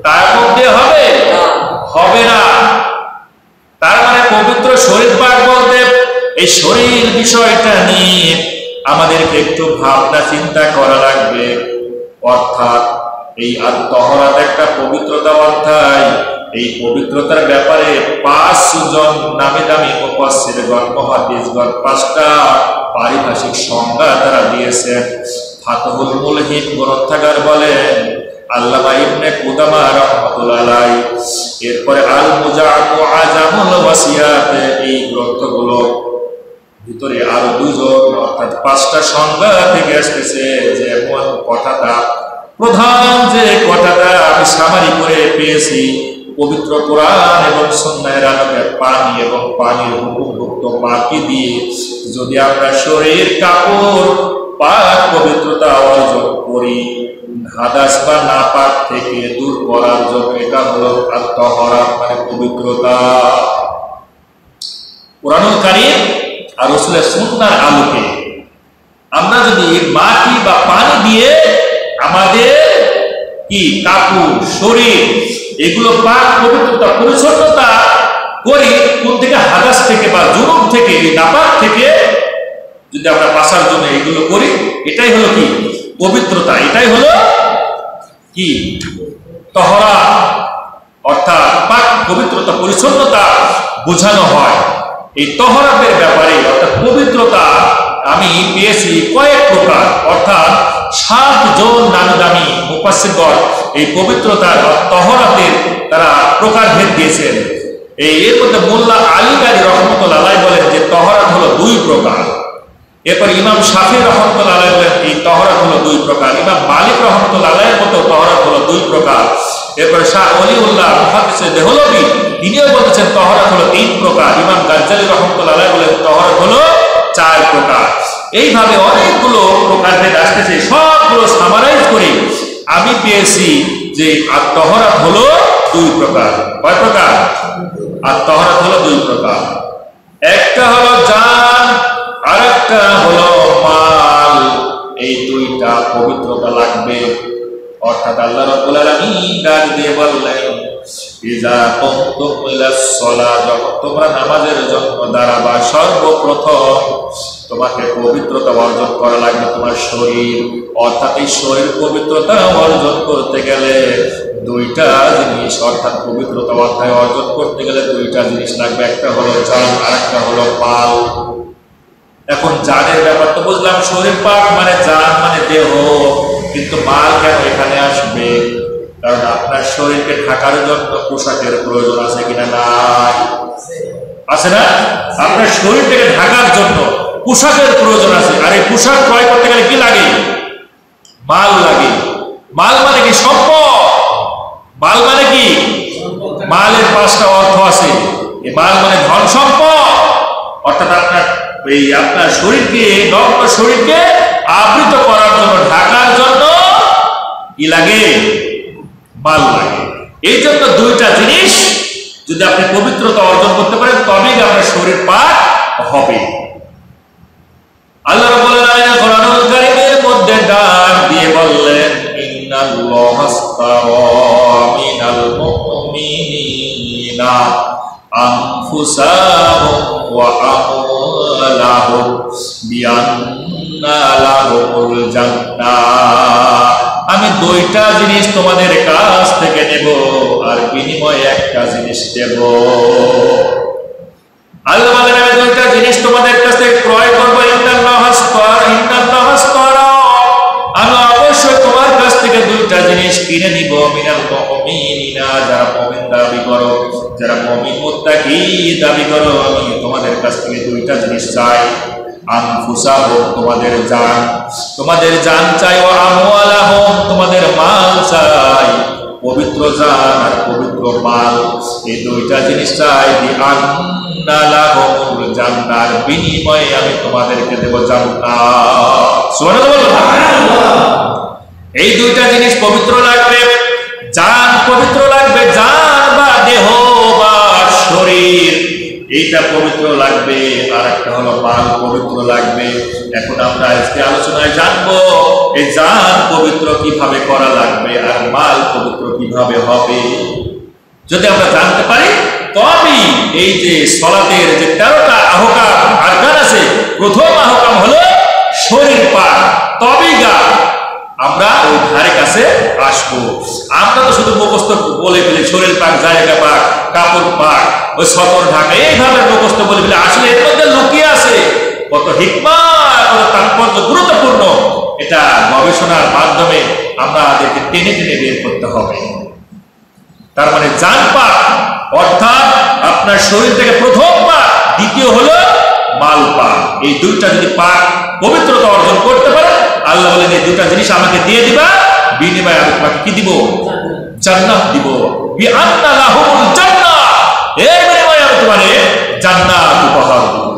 তায়াম্মুম দিয়ে হবে? হবে না। তার মানে পবিত্র শরীর পাক বলতে এই শরীর বিষয়টা নিয়ে আমাদেরকে একটু ভাবনা চিন্তা করা লাগবে। অর্থাৎ এই আত-তাহরাত একটা পবিত্রতা অধ্যায়। এই পবিত্রতার ব্যাপারে 5 জন নামি দামি মুফাসসিরগণ, মুহাদ্দিসগণ 5টা পারিভাষিক সংজ্ঞা তারা দিয়েছেন। ফাতহুল মুলহিদ গ্রন্থাগার বলেন, আল্লামা ইবনে কুদামা রাহমাতুল্লাহ আলাইহি, এরপরে আল মুআজামুল ওয়াসিয়াত, এই গ্রন্থগুলো ভিতরে আরো 2 জন, অর্থাৎ 5টা সংজ্ঞা থেকে আসতেছে যে এমন কথাটা, প্রধান যে কথাটা আমি সামারি করে পেয়েছি, পবিত্র কোরআন এবং সুন্নাহের আলোকে পানি এবং পানির হুকুমভুক্ত মাটি দিয়ে যদি আমরা শরীর, কাপড়, পাক পবিত্রতা অর্জন করি, হাদাস বা নাপাক থেকে দূর করার জন্য, এটা হলো আত-তাহরাত মানে পবিত্রতা। কোরআনুল কারীম আর রাসূলের সুন্নাহর আলোকে আমরা যদি মাটি বা পানি দিয়ে আমাদের কি কাপড়, শরীর, এগুলো পাক পবিত্রতা পরিচ্ছন্নতা করি, কোন থেকে? হাদাস থেকে বা জুনুব থেকে, নাপাক থেকে যদি আমরা বাঁচার জন্য এগুলো করি, এটাই হলো কি পবিত্রতা, এটাই হলো কি তাহরাত। অর্থাৎ পাক পবিত্রতা পরিচ্ছন্নতা বোঝানো হয়। এই তাহরাতের ব্যাপারে অর্থাৎ পবিত্রতা আমি পেয়েছি কয়েক প্রকার, অর্থাৎ 7 জন নামি দামি মুফাসসিরগণ এই পবিত্রতার তাহরাতের তারা প্রকারভেদ দিয়েছেন। এর মধ্যে মোল্লা আলী কারী রহমতুল্লাহ আলাইহি বলেন যে তাহরাত হলো 2 প্রকার। এরপর ইমাম শাফি রহমতুল্লাহ আলাইহি বলেন এই তাহরাত হলো 2 প্রকার। ইমাম মালিক রহমতুল্লাহ আলাইহির মতো তাহরাত হলো 2 প্রকার। এরপর শাহ ওলিউল্লাহ মুহাদ্দিস দেহলভী তিনিও বলেছেন তাহরাত হলো 3 প্রকার। ইমাম গাজ্জালী রহমতুল্লাহ আলাইহি বলেন তাহরাত হলো 4 প্রকার। এইভাবে অনেকগুলো প্রকারভেদ আসতেছে, সবগুলো সামারাইজ করে আমি পেয়েছি যে আত-তাহরাত হলো 2 প্রকার। কয় প্রকার? আত-তাহরাত হলো 2 প্রকার। একটা হলো জান, আরেকটা হলো মাল। এই দুইটা পবিত্রতা লাগবে। অর্থাৎ আল্লাহ রাব্বুল আলামিন ডাক দিয়ে বললেন, ইজা কুমতুম ইলাস সালাহ, যখন তোমরা নামাজের জন্য দাঁড়াবা, সর্বপ্রথম তোমাকে পবিত্রতা অর্জন করা লাগবে তোমার শরীর। অর্থাৎ এই শরীর পবিত্রতা অর্জন করতে গেলে দুইটা জিনিস, অর্থাৎ পবিত্রতা অধ্যায় অর্জন করতে গেলে দুইটা জিনিস লাগবে, একটা হলো জান আর একটা হলো মাল। এখন জানের ব্যাপার তো বুঝলাম, শরীর পাক মানে জান মানে দেহ, কিন্তু মাল কেন এখানে আসবে? কারণ আপনার শরীরকে ঢাকার জন্য পোশাকের প্রয়োজন আছে কিনা? নাই, আছে না? আপনার শরীরটাকে ঢাকার জন্য পোশাকের প্রয়োজন আছে। আর এই পোশাক ক্রয় করতে গেলে কি লাগে? মাল লাগে। মাল মানে কি? সম্পদ। মাল মানে কি? মালের 5টা অর্থ আছে। এই মাল মানে ধন সম্পদ। অর্থাৎ আপনার শরীরকে, নগ্ন শরীরকে আবৃত করার জন্য, ঢাকার জন্য কি লাগে? মাল লাগে। এই জন্য দুইটা জিনিস যদি আপনি পবিত্রতা অর্জন করতে পারেন তবেই আপনার শরীর পাক হবে। আল্লাহ রাব্বুল আলামিন কোরআনুল কারীমের মধ্যে ডাক দিয়ে বললেন, ইন্নাল্লাহা আশতারা মিনাল মুমিনিনা আনফুসাহুম ওয়া আমওয়ালাহুম বিআন্না লাহুমুল জান্নাহ। আমি দুইটা জিনিস তোমাদের কাছ থেকে নেব আর বিনিময়ে একটা জিনিস দেব। আল্লাহ বলেন, আমি দুইটা জিনিস তোমাদের কাছ থেকে ক্রয় করব। আমি অবশ্যই তোমার কাছ থেকে দুইটা জিনিস কিনে নিব। মিনাল মুমিনিনা, যারা মুমিন দাবি করো, যারা মুমিন মুত্তাকি দাবি করো, আমি তোমাদের কাছ থেকে দুইটা জিনিস চাই। আনফুসাহুম, তোমাদের জান চাই। ও আমওয়ালাহুম, তোমাদের মাল চাই। পবিত্র জান আর পবিত্র মাল, এই দুইটা জিনিস চাই। বিআন্না লাহুমুল জান্নাহ, বিনিময়ে আমি তোমাদেরকে দেব জান্নাত। সুবহানাল্লাহ। এই দুইটা জিনিস পবিত্র লাগবে। জান পবিত্র লাগবে, জান বা দেহ বা শরীর, এইটা পবিত্র লাগবে। আর একটা হলো মাল পবিত্র লাগবে। এখন আমরা আজকে আলোচনায় জানবো এই জান পবিত্র কিভাবে করা লাগবে আর মাল পবিত্র কিভাবে হবে। যদি আমরা জানতে পারি তবেই এই যে সালাতের যে 13টা আহকাম আরকান আছে, প্রথম আহকাম হলো শরীর পাক, তবেই আমরা ওই ধারে কাছে আসবো। আমরা তো শুধু মুখস্থ বলে ফেলি, শরীর পাক, জায়গা পাক, কাপড় পাক, ওই সতর ঢাকা, এইভাবে মুখস্থ বলে ফেলি। আসলে এর মধ্যে লুকিয়ে আছে কত হিকমা, কত তাৎপর্য, গুরুত্বপূর্ণ। এটা গবেষণার মাধ্যমে আমাদেরকে টেনে টেনে বের করতে হবে। তার মানে জান পাক অর্থাৎ আপনার শরীর থেকে প্রথম পাক, দ্বিতীয় হলো মাল পাক। এই দুইটা যদি পাক পবিত্রতা অর্জন করতে পারে, আল্লাহ বলেন এই দুইটা জিনিস আমাকে দিয়ে দিবা, বিনিময়ে আমি তোমাকে কি দিব? জান্নাত দিব। বিআন্না লাহুমুল জান্নাহ, এর বিনিময়ে আমি তোমাকে জান্নাত উপহার দিব।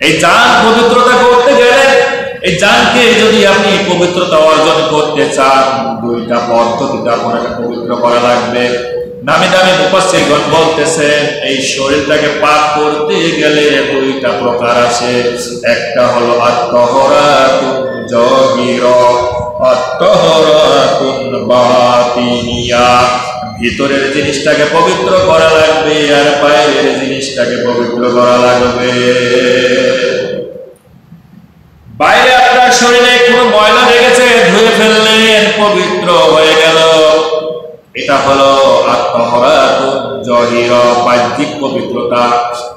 এই জান পবিত্রতা করতে গেলে, এই জানকে যদি আপনি পবিত্রতা অর্জন করতে চান, দুইটা পদ্ধতিতে আপনাকে পবিত্র করা লাগবে। নামি দামি মুফাসসিরগণ বলতেছেন এই শরীরটাকে পাক করতে গেলে দুইটা প্রকার আছে। একটা হলো আত-তাহারাতুন জাহিরা, আত-তাহারাতুন বাতিনিয়া। ভিতরের জিনিসটাকে পবিত্র করা লাগবে আর বাইরের জিনিসটাকে পবিত্র করা লাগবে। বাইরে আপনার শরীরে কোনো ময়লা লেগেছে, ধুয়ে ফেললেন, পবিত্র হয়ে গেল, এটা হলো আত-তাহারাতুন জাহিরা, বাহ্যিক পবিত্রতা।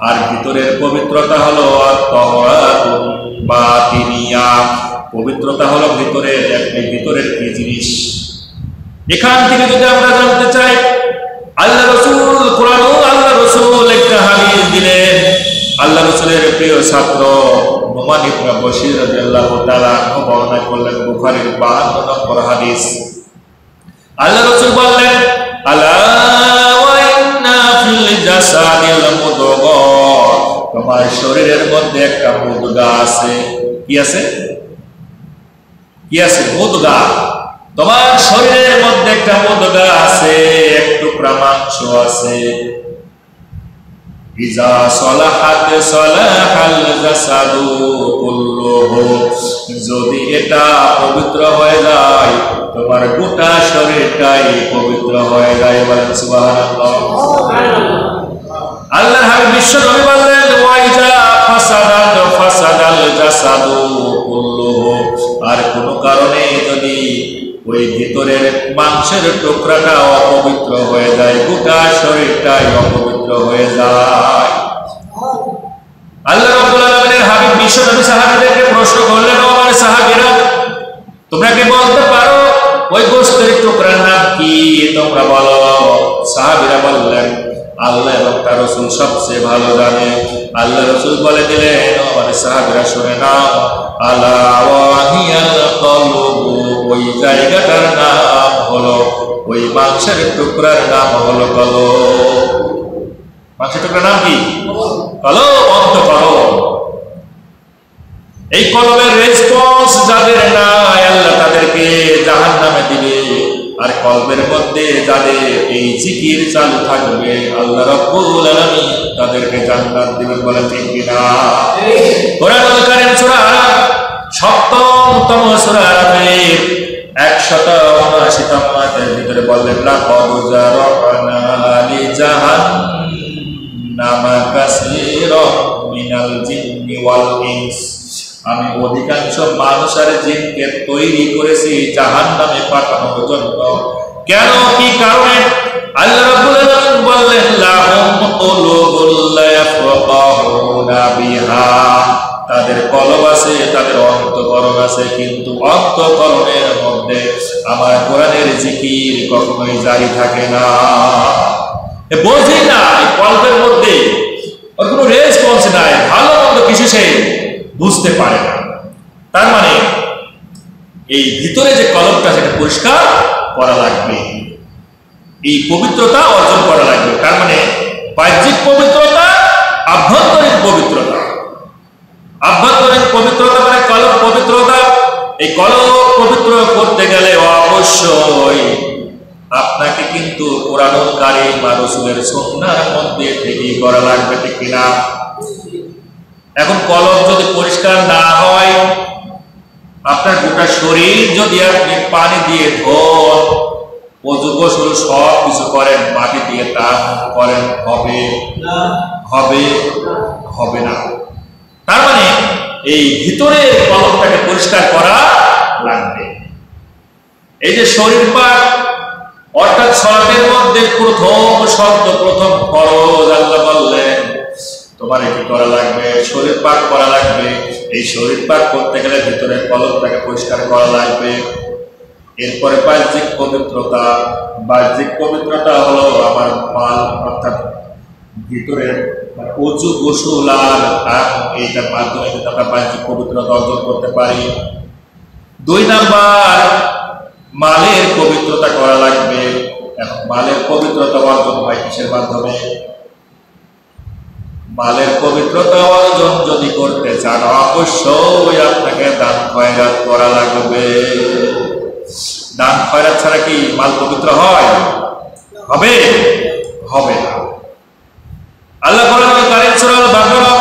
আর ভিতরের পবিত্রতা হলো আত-তাহারাতুন বাতিনিয়া, পবিত্রতা হলো ভিতরের কি জিনিস। এখান থেকে যদি আমরা জানতে চাই, আল্লাহ রাসূল কোরআন, আল্লাহ রাসূল একটা হাদিস দিলেন। আল্লাহ রাসূলের প্রিয় ছাত্র নুমান ইবনে বশীর রাদিয়াল্লাহু তাআলা বর্ণনা করলেন, বুখারীর 52 নম্বর হাদিস। আল্লাহ রাসূল বললেন, আলা ওয়া ইন্না ফিল জাসাদিল মুদগা, তোমার শরীরের মধ্যে একটা মুদগা আছে। কি আছে? কি আছে? মুদগা। তোমার শরীরের মধ্যে একটা মুদগা আছে, এক টুকরা মাংস আছে। ইজা সলাহাত সলাহাল জাসাদু কুল্লুহু, যদি এটা পবিত্র হয়ে যায় তোমার গোটা শরীরটাই পবিত্র হয়ে যায়। বলেন সুবহানাল্লাহ। আল্লাহর হাবিব বিশ্বনবী বললেন ওয়াইজা ফাসাদাত ফাসাদাল জাসাদু কুল্লুহু, আর কোনো কারণে যদি ওই ভিতরের মাংসের টুকরাটা অপবিত্র হয়ে যায় গোটা শরীরটাই অপবিত্র হয়ে যায়। আল্লাহ রাব্বুল আলামিনের হাবিব বিশ্বনবী সাহাবীদেরকে প্রশ্ন করলেন, ও আমার সাহাবীরা তোমরা কি বলতে পারো ওই গোশতের টুকরার নাম কি? তোমরা বলো। সাহাবীরা বললেন আল্লাহ এবং তার রাসূল সবচেয়ে ভালো জানে। আল্লাহ রাসূল বলে দিলেন, ও আমার সাহাবীরা শুনে নাও, আলা ওয়াহিয়াল কলবু, ওই জায়গাটার নাম হলো, ওই মাংসের টুকরার নাম হলো কলব। মাংসের টুকরার নাম কি? কলব, অন্তঃকরণ। এই কলবের রেসপন্স যাদের নাই আল্লাহ তাদেরকে জাহান্নামে দিবে, আর কলবের মধ্যে যাদের এই জিকির চালু থাকবে আল্লাহ রাব্বুল আলামিন তাদেরকে জান্নাত দিবেন। বলেন ঠিক কিনা? কোরআনুল কারীম সূরা আরাফ ৭তম সূরা আরাফের ১৭৯তম আয়াতের ভিতরে বললেন, লাকাদ জারানা লি জাহান্নামা কাসীরাম মিনাল জিন্নি ওয়াল ইনস, আমি অধিকাংশ মানুষ আর জিনকে তৈরি করেছি জাহান্নামে পাঠানোর জন্য। কেন, কি কারণে? আল্লাহ রাব্বুল আলামিন বললেন লাহুম কুলুবুল লা ইয়াফকাহুনা বিহা, তাদের কলব আছে, তাদের অন্তঃকরণ আছে, কিন্তু অন্তঃকরণের মধ্যে আমার কোরআনের জিকির কখনোই জারি থাকে না। বোঝে না, এই কলবের মধ্যে ওর কোনো রেসপন্স নাই, ভালো মন্দ কিছু সে বুঝতে পারে না। তার মানে এই ভিতরে যে কলবটা সেটা পরিষ্কার করা লাগবে, এই পবিত্রতা অর্জন করা লাগবে। তার মানে বাহ্যিক পবিত্রতা, আভ্যন্তরীণ পবিত্রতা। আভ্যন্তরীণ পবিত্রতা মানে কলব পবিত্রতা। এই কলব পবিত্র করতে গেলে অবশ্যই আপনাকে কিন্তু কোরআনুল কারীম আর রাসূলের সুন্নাহর মধ্যে থেকেই করা লাগবে, ঠিক কিনা? এখন কলব যদি পরিষ্কার না হয়, আপনার গোটা শরীর যদি আপনি পানি দিয়ে ধোন, ওযু গোসল সব কিছু করেন, মাটি দিয়ে টান করেন, হবে না, হবে না। তার মানে এই ভিতরের কলবটাকে পরিষ্কার করা লাগবে। এই যে শরীর পাক, অর্থাৎ সালাতের মধ্যে প্রথম শব্দ, প্রথম ফরজ আল্লাহ বললেন তোমার কি করা লাগবে? শরীর পাক করা লাগবে। এই শরীর পাক করতে গেলে ভিতরের কলবটাকে পরিষ্কার করা লাগবে। এরপরে বাহ্যিক পবিত্রতা। বাহ্যিক পবিত্রতা হলো আমার মাল, অর্থাৎ ভিতরের ওযু গোসল আর এইটার মাধ্যমে কিন্তু আমরা বাহ্যিক পবিত্রতা অর্জন করতে পারি। ২ নাম্বার, মালের পবিত্রতা করা লাগবে। এখন মালের পবিত্রতা অর্জন হয় কিসের মাধ্যমে? মালের পবিত্রতা অর্জন যদি করতে চান অবশ্যই আপনাকে দান খয়রাত করা লাগবে। দান খয়রাত ছাড়া কি মাল পবিত্র হয়? হবে না। আল্লাহ কোরআনুল কারীম সূরা আল বাকারা,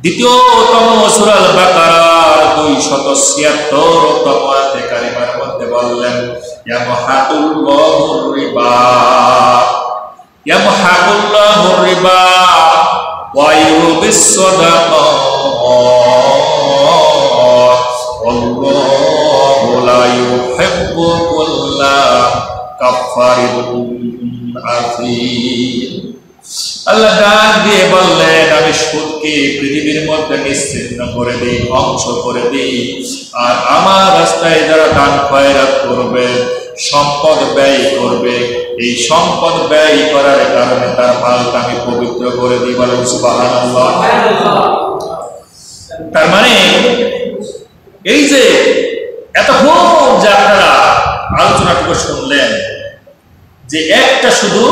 দ্বিতীয়তম সূরা আল বাকারার ২৭৬তম আয়াতে কারিমার মধ্যে বললেন, ইয়ামহাকুল্লাহুর রিবা ওয়া ইউরবিস সাদাকাত ওয়াল্লাহু লা ইউহিব্বু কুল্লা কাফফারিন আযীম। আল্লাহ ডাক দিয়ে বললেন, আমি সুদকে পৃথিবীর মধ্যে নিশ্চিহ্ন করে দিই, ধ্বংস করে দিই, আর আমার রাস্তায় যারা দান খয়রাত করবে, সম্পদ ব্যয় করবে, এই সম্পদ ব্যয় করার কারণে তার মালটা আমি পবিত্র করে দিই। বলেন সুবহানাল্লাহ। তার মানে এই যে এতক্ষণ যে আপনারা আলোচনাটুকু শুনলেন, যে একটা শুধু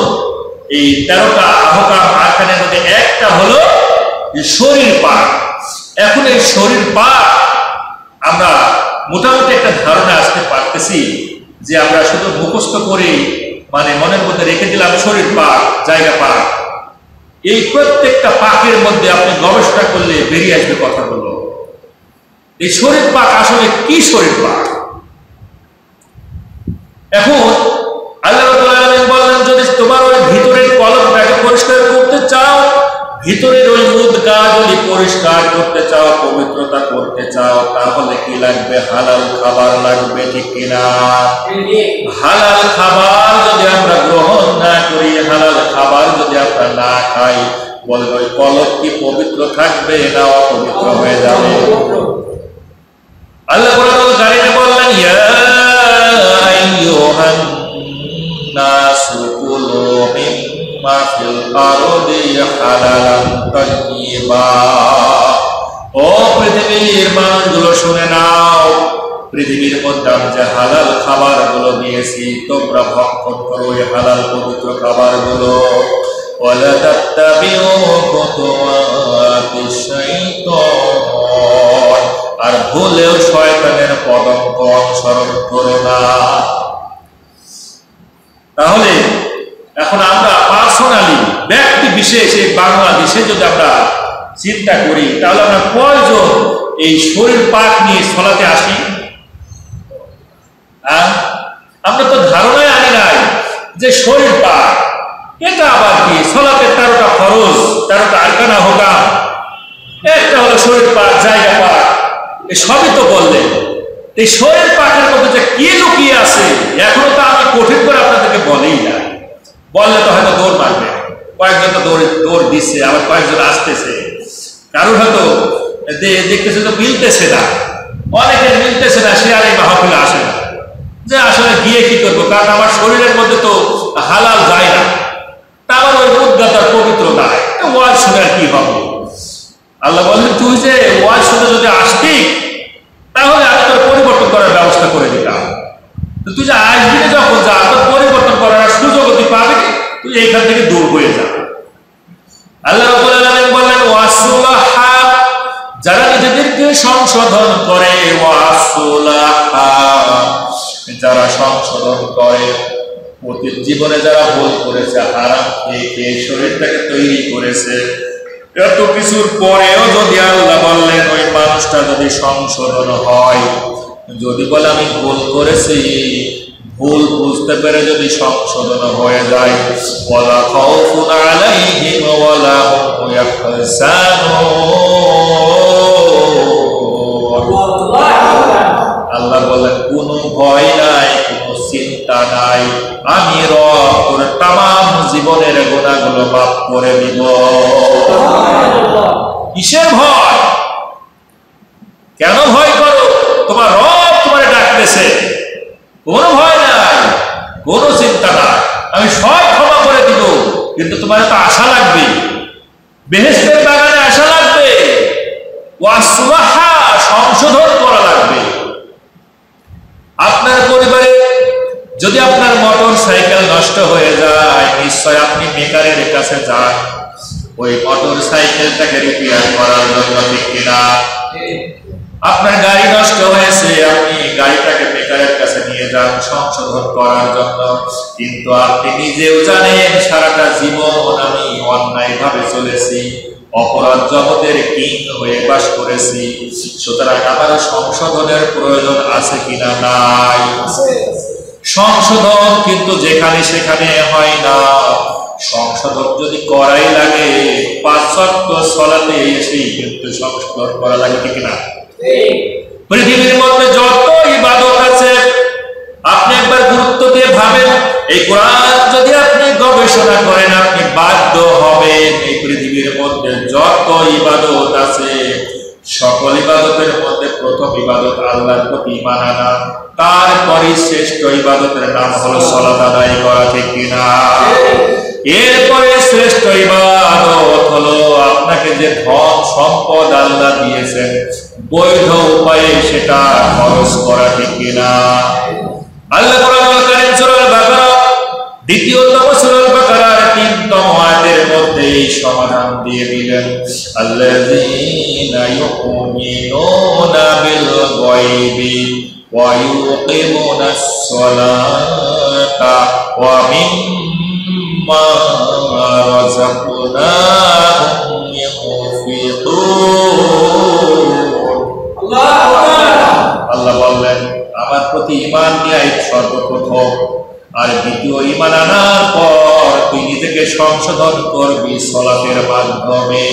এই 13টা আহকাম আরকানের মধ্যে একটা হলো যে শরীর পাক। এখন এই শরীর পাক আমরা মোটামুটি একটা ধারণা আসতে পারতেছি যে আমরা শুধু মুখস্থ করে মানে মনের মধ্যে রেখে দিলাম শরীর পাক, জায়গা পাক, এই প্রত্যেকটা পাকের মধ্যে আপনি গবেষণা করলে বেরিয়ে আসবে কথাগুলো। এই শরীর পাক আসলে কি শরীর পাক? এখন আল্লাহ রাব্বুল আলামিন বললেন, যদি তোমার ওই ভিতরের কলবটাকে পরিষ্কার করতে চাও, ভিতরের ওই মুদগা যদি পরিষ্কার করতে চাও, পবিত্রতা করতে চাও, তাহলে কি লাগবে? হালাল খাবার লাগবে, ঠিক কিনা? হালাল খাবার যদি আমরা গ্রহণ না করি, হালাল খাবার যদি আমরা না খাই, বলবে ওই কলব কি পবিত্র থাকবে না অপবিত্র হয়ে যাবে? আল্লাহ কোরআনুল কারীমে বললেন, ইয়া আইয়ুহান নাসু কুলু মিম্মা ফিল আরদি হালালান তাইয়্যিবা। ও পৃথিবীর মানুষগুলো শুনে নাও, পৃথিবীর মধ্যে আমি যে হালাল খাবারগুলো দিয়েছি, তোমরা ভক্ষণ করো এই হালাল পবিত্র খাবারগুলো। ওয়ালা তাত্তাবিউ খুতুওয়াতিশ শাইতান, আর ভুলেও শয়তানের পদঙ্ক অনুসরণ করো না। তাহলে এখন আমরা পার্সোনালি, ব্যক্তি বিশেষে বাংলাদেশে যদি আমরা চিন্তা করি, তাহলে আমরা কয়জন এই শরীর পাক নিয়ে সলাতে আসি? আমরা তো ধারণায় আনি নাই যে শরীর পাক এটা আবার কি? সলাতের 13টা ফরজ, 13টা আরকান হোকাম, একটা হলো শরীর পাক, জায়গা পাক, এই সবই তো বললেন। এই শরীর পাকের মধ্যে যে কি লুকিয়ে আছে এখনো তো আমি কঠিন করে আপনাদেরকে বলেই না। বললে তো হয়তো দৌড় মারবে, কয়েকজন তো দৌড় দিচ্ছে, আবার কয়েকজন আসতেছে, কারণ হয়তো দেখতেছে তো মিলতেছে না, অনেকের মিলতেছে না, সে আর এই মাহফিলে আসে না, যে আসলে গিয়ে কি করবো, কারণ আমার শরীরের মধ্যে তো হালাল যায় না, তা আমার ওই মুদ্রাটার পবিত্র নাই, ওয়াজ শুনে আর কি হবে? আল্লাহ বললেন, তুই যে ওয়াজ শুনে যদি আসতি তাহলে আমি তোর পরিবর্তন করার ব্যবস্থা করে দিতাম। তুই যে আসবি না, যখন যা তোর পরিবর্তন করার সুযোগ তুই পাবি, তুই এইখান থেকে দূর হয়ে যা। আল্লাহ রাব্বুল আলামিন বললেন, ওয়াসুলাহা, যারা নিজেদেরকে সংশোধন করে, ওয়াসুলাহা, যারা সংশোধন করে, অতীত জীবনে যারা ভুল করেছে, হারাম খেয়ে শরীরটাকে তৈরি করেছে, এত কিছুর পরেও যদি আল্লাহ বললেন ওই মানুষটা যদি সংশোধন হয়, যদি বলে আমি ভুল করেছি, ভুল বুঝতে পেরে যদি সংশোধন হয়ে যায়, ওয়ালা খাউফুন আলাইহিম ওয়ালা হুম ইয়াহজানুন। আল্লাহ বলেন, কোনো ভয় নাই, কোনো চিন্তা নাই, আমি রব তোর তামাম জীবনের গুনাহগুলো মাফ করে দিব। কিসের ভয়? কেন ভয় করো? তোমার রব তোমারে ডাকতেছে, কোনো ভয় নাই, কোনো চিন্তা নাই, আমি সব ক্ষমা করে দিব। কিন্তু তোমার তো আশা লাগবে, বেহেশতের বাগানে আশা লাগবে, ওয়াসলাহা, সংশোধন করা লাগবে। আপনার পরিবারে যদি আপনার মোটর সাইকেল নষ্ট হয়ে যায়, নিশ্চয় আপনি মেকারের কাছে যান ওই মোটর সাইকেলটাকে রিপেয়ার করার জন্য, ঠিক কিনা? আপনার গাড়ি নষ্ট হয়েছে, আপনি গাড়িটাকে মেকারের কাছে নিয়ে যান সংশোধন করার জন্য, কিন্তু আপনি নিজেও জানেন সারাটা জীবন আমি অন্যায় ভাবে চলেছি, অপরাধ জগতের কিং হয়ে বাস করেছি, সুতরাং আমার সংশোধনের প্রয়োজন আছে কিনা? নাই। সংশোধন কিন্তু যেখানে সেখানে হয় না, সংশোধন যদি করাই লাগে 5 ওয়াক্ত সালাতে এসেই কিন্তু সংশোধন করা লাগে, ঠিক না? পৃথিবীর মধ্যে যত ইবাদত আছে আপনি একবার গুরুত্ব দিয়ে ভাবেন, এই কোরআন যদি আপনি গবেষণা করেন, আপনি বাধ্য হবেন এই পৃথিবীর মধ্যে যত ইবাদত আছে সকল ইবাদতের মধ্যে প্রথম ইবাদত আল্লাহর প্রতি ঈমান আনা, তারপরে শ্রেষ্ঠ ইবাদতের নাম হলো সালাত আদায় করা, ঠিক কিনা? এরপরে শ্রেষ্ঠ ইবাদত হলো আপনাকে যে ধন সম্পদ আল্লাহ দিয়েছেন বৈধ উপায়ে সেটা খরচ করা, ঠিক কিনা? আল্লাহ কোরআনুল কারীম সূরা আল-বাকারা দ্বিতীয়তম সূরা আল-বাকারার 3তম আয়াতের মধ্যে এই সমাধান দিয়ে দিলেন, আল্লাযীনা ইউমিনুনা বিল গায়বি ওয়া ইউকিমুনাস সালাতা ওয়া মিম্মা মিম্মা রাযাকনাহুম ইউনফিকুন। আল্লাহ বললেন, আমার প্রতি ঈমান নিয়ে সর্বপ্রথম, আর দ্বিতীয় ঈমান আনার পর তুই নিজেকে সংশোধন করবি সালাতের মাধ্যমে।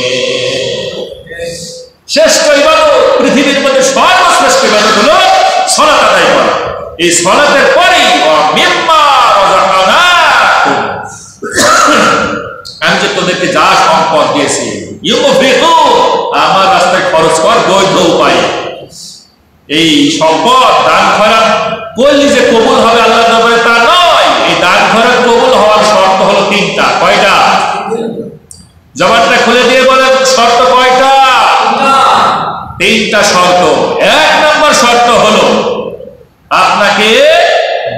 শ্রেষ্ঠ ইবাদত, পৃথিবীর মধ্যে সর্বশ্রেষ্ঠ ইবাদত হলো সালাত আদায় করা। এই সালাতের পরেই মিম্মা রাযাকনাহুম, আমি যে তোদেরকে যা সম্পদ দিয়েছি, ইউনফিকুন, আমার রাস্তায় খরচ কর বৈধ উপায়ে। এই সম্পদ দান খয়রাত করলে যে কবুল হবে আল্লাহর দরবারে তা নয়। এই দান খয়রাত কবুল হওয়ার শর্ত হলো তিনটা। কয়টা? জবানটা খুলে দিয়ে বলেন, শর্ত কয়টা? তিনটা শর্ত। এক নম্বর শর্ত হলো আপনাকে